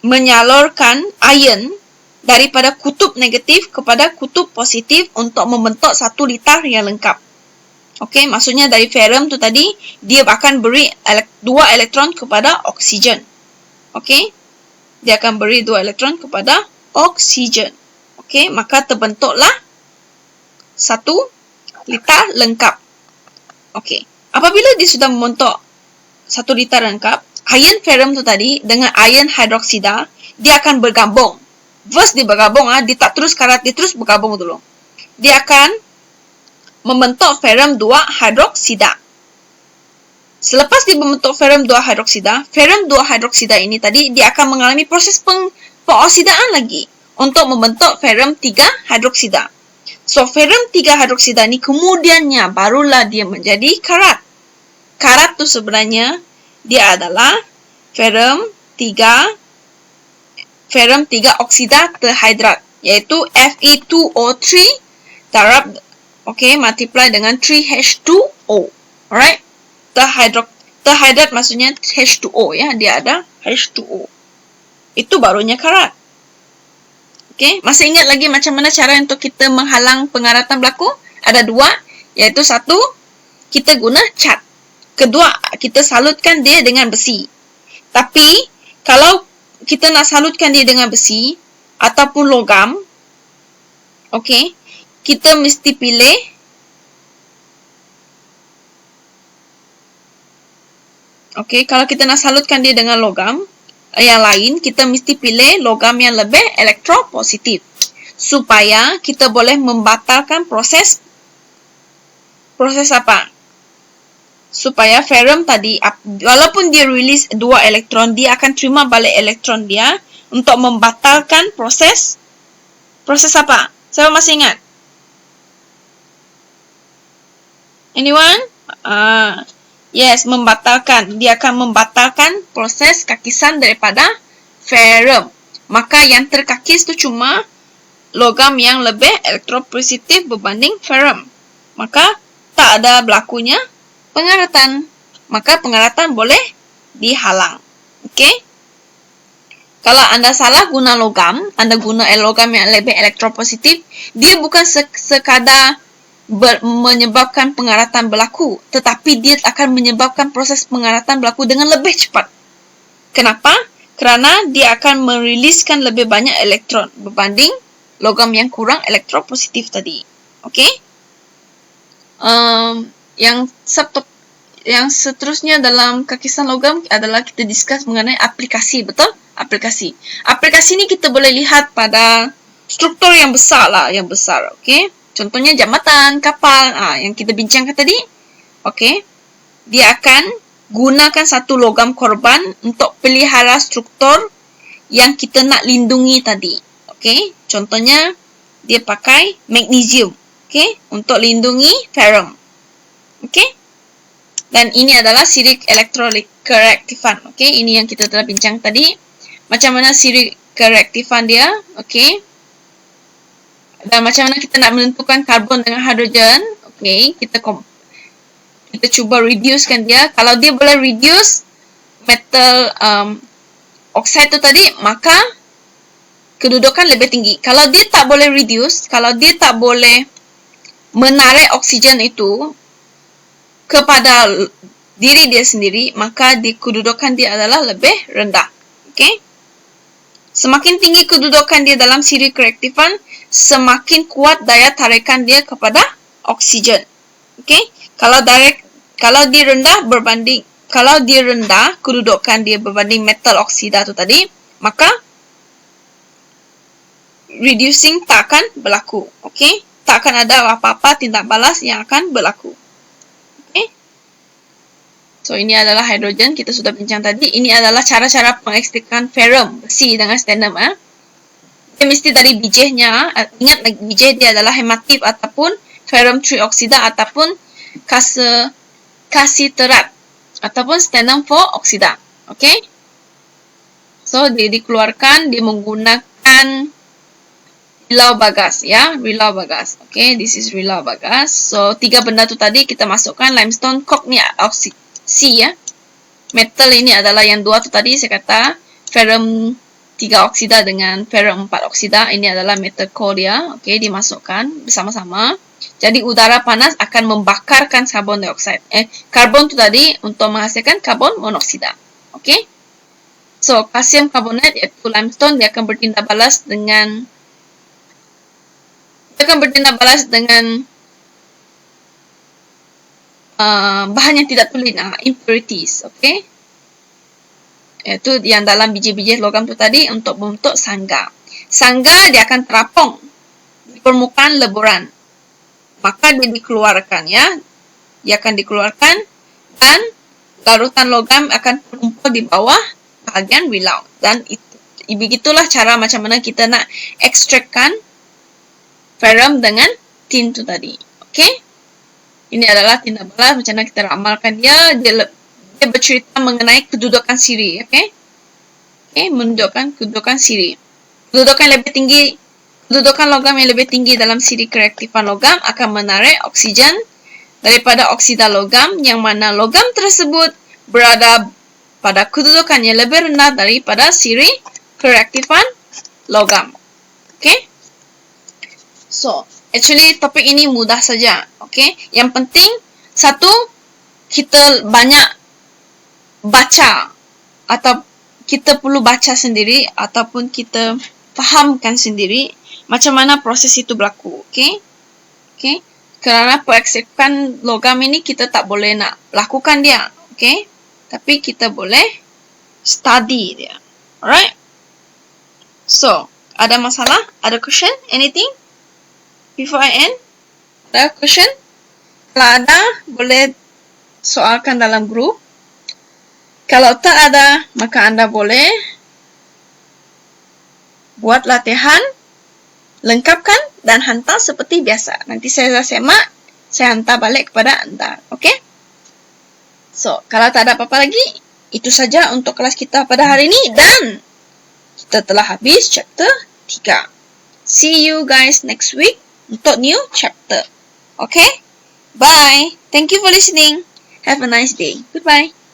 menyalurkan ion daripada kutub negatif kepada kutub positif untuk membentuk satu litar yang lengkap. Okey, maksudnya dari ferrum tu tadi, dia akan beri 2 elektron kepada oksigen. Okey, dia akan beri 2 elektron kepada oksigen. Okey, maka terbentuklah satu litar lengkap. Okey, apabila dia sudah membentuk satu litar lengkap, ion ferrum tu tadi dengan ion hidroksida, dia akan bergabung. First dia bergabung, dia tak terus karat, dia terus bergabung dulu. Dia akan membentuk ferrum 2 hidroksida. Selepas dia membentuk ferrum 2 hidroksida, ferrum 2 hidroksida ini tadi dia akan mengalami proses pengoksidaan lagi untuk membentuk ferrum 3 hidroksida. So ferrum 3 hidroksida ini kemudiannya barulah dia menjadi karat. Karat tu sebenarnya dia adalah ferrum 3 oksida terhidrat, iaitu Fe2O3 darab multiply dengan 3H2O. Alright? Terhidrat maksudnya H2O ya, dia ada H2O. Itu barunya karat. Okey, masih ingat lagi macam mana cara untuk kita menghalang pengaratan berlaku? Ada 2, iaitu 1 kita guna cat. Kedua, kita salutkan dia dengan besi. Tapi kalau kita nak salutkan dia dengan besi ataupun logam, okey, kita mesti pilih kalau kita nak salutkan dia dengan logam yang lain, kita mesti pilih logam yang lebih elektropositif supaya kita boleh membatalkan proses apa? Supaya ferrum tadi, walaupun dia release 2 elektron, dia akan terima balik elektron dia untuk membatalkan proses apa? Siapa masih ingat? Anyone? Yes, membatalkan. Dia akan membatalkan proses kakisan daripada ferrum. Maka yang terkakis tu cuma logam yang lebih elektropositif berbanding ferrum. Maka tak ada berlakunya pengaratan. Maka pengaratan boleh dihalang. Okey? Kalau anda salah guna logam, anda guna logam yang lebih elektropositif, dia bukan sekadar menyebabkan pengaratan berlaku, tetapi dia akan menyebabkan proses pengaratan berlaku dengan lebih cepat. Kenapa? Kerana dia akan meriliskan lebih banyak elektron berbanding logam yang kurang elektropositif tadi. Okey? Yang seterusnya dalam kakisan logam adalah kita discuss mengenai aplikasi, betul? Aplikasi. Aplikasi ni kita boleh lihat pada struktur yang besar lah, yang besar. Okey? Contohnya jambatan, kapal, yang kita bincangkan tadi. Okey? Dia akan gunakan satu logam korban untuk pelihara struktur yang kita nak lindungi tadi. Okey? Contohnya dia pakai magnesium. Okey? Untuk lindungi ferrum. Okey? Dan ini adalah siri kereaktifan. Okey? Ini yang kita telah bincang tadi. Macam mana siri kereaktifan dia. Okey? Dan macam mana kita nak menentukan karbon dengan hidrogen. Okey? Kita cuba reducekan dia. Kalau dia boleh reduce metal oxide tu tadi, maka kedudukan lebih tinggi. Kalau dia tak boleh reduce, kalau dia tak boleh menarik oksigen itu kepada diri dia sendiri, maka kedudukan dia adalah lebih rendah. Okey? Semakin tinggi kedudukan dia dalam siri kereaktifan, semakin kuat daya tarikan dia kepada oksigen. Okey? Kalau dia rendah kedudukan dia berbanding metal oksida tu tadi, maka reducing tak akan berlaku. Okey? Tak akan ada apa-apa tindak balas yang akan berlaku. Okey? So, ini adalah hidrogen. Kita sudah bincang tadi. Ini adalah cara-cara pengekstrikan ferrum besi dengan stannum. Dia mesti dari bijihnya. Ingat, bijih dia adalah hematif ataupun ferrum trioksida ataupun kasiterat ataupun stannum 4 oksida. Okey? So, dia dikeluarkan. Dia menggunakan rilau bagas. Ya, rilau bagas. Okey, this is rilau bagas. So, 3 benda tu tadi kita masukkan limestone, coke ni C ya. Metal ini adalah yang 2 tu tadi saya kata ferrum 3 oksida dengan ferrum 4 oksida. Ini adalah metal core dia. Okey, dimasukkan bersama-sama. Jadi udara panas akan membakarkan karbon dioksida. Karbon tu tadi untuk menghasilkan karbon monoksida. Okey. So, kalsium karbonat iaitu limestone dia akan bertindak balas dengan bahan yang tidak tulen, impurities. Okey. Iaitu yang dalam biji-biji logam tu tadi untuk membentuk sangga. Sangga dia akan terapung di permukaan leburan. Maka dia dikeluarkan ya. Dia akan dikeluarkan dan larutan logam akan terkumpul di bawah bahagian wilau. Dan begitulah cara macam mana kita nak ekstrakkan ferrum dengan tin tu tadi. Okey? Ini adalah tindak balas macam mana kita ramalkan dia. Dia bercerita mengenai kedudukan siri, okey? Okey, menunjukkan kedudukan siri. Kedudukan logam yang lebih tinggi dalam siri kereaktifan logam akan menarik oksigen daripada oksida logam yang mana logam tersebut berada pada kedudukan yang lebih rendah daripada siri kereaktifan logam. Okey? So, actually topik ini mudah saja, okey? Yang penting satu, kita banyak baca atau kita perlu baca sendiri ataupun kita fahamkan sendiri macam mana proses itu berlaku, okey? Okey? Kerana pengekstrakan logam ini kita tak boleh nak lakukan dia, okey? Tapi kita boleh study dia. Alright? So, ada masalah? Ada question? Anything? Before I end? Ada question? Kalau ada, boleh soalkan dalam grup. Kalau tak ada, maka anda boleh buat latihan, lengkapkan dan hantar seperti biasa. Nanti saya semak, saya hantar balik kepada anda. Okey? So, kalau tak ada apa-apa lagi, itu saja untuk kelas kita pada hari ini dan kita telah habis chapter 3. See you guys next week untuk new chapter. Okay? Bye. Thank you for listening. Have a nice day. Goodbye.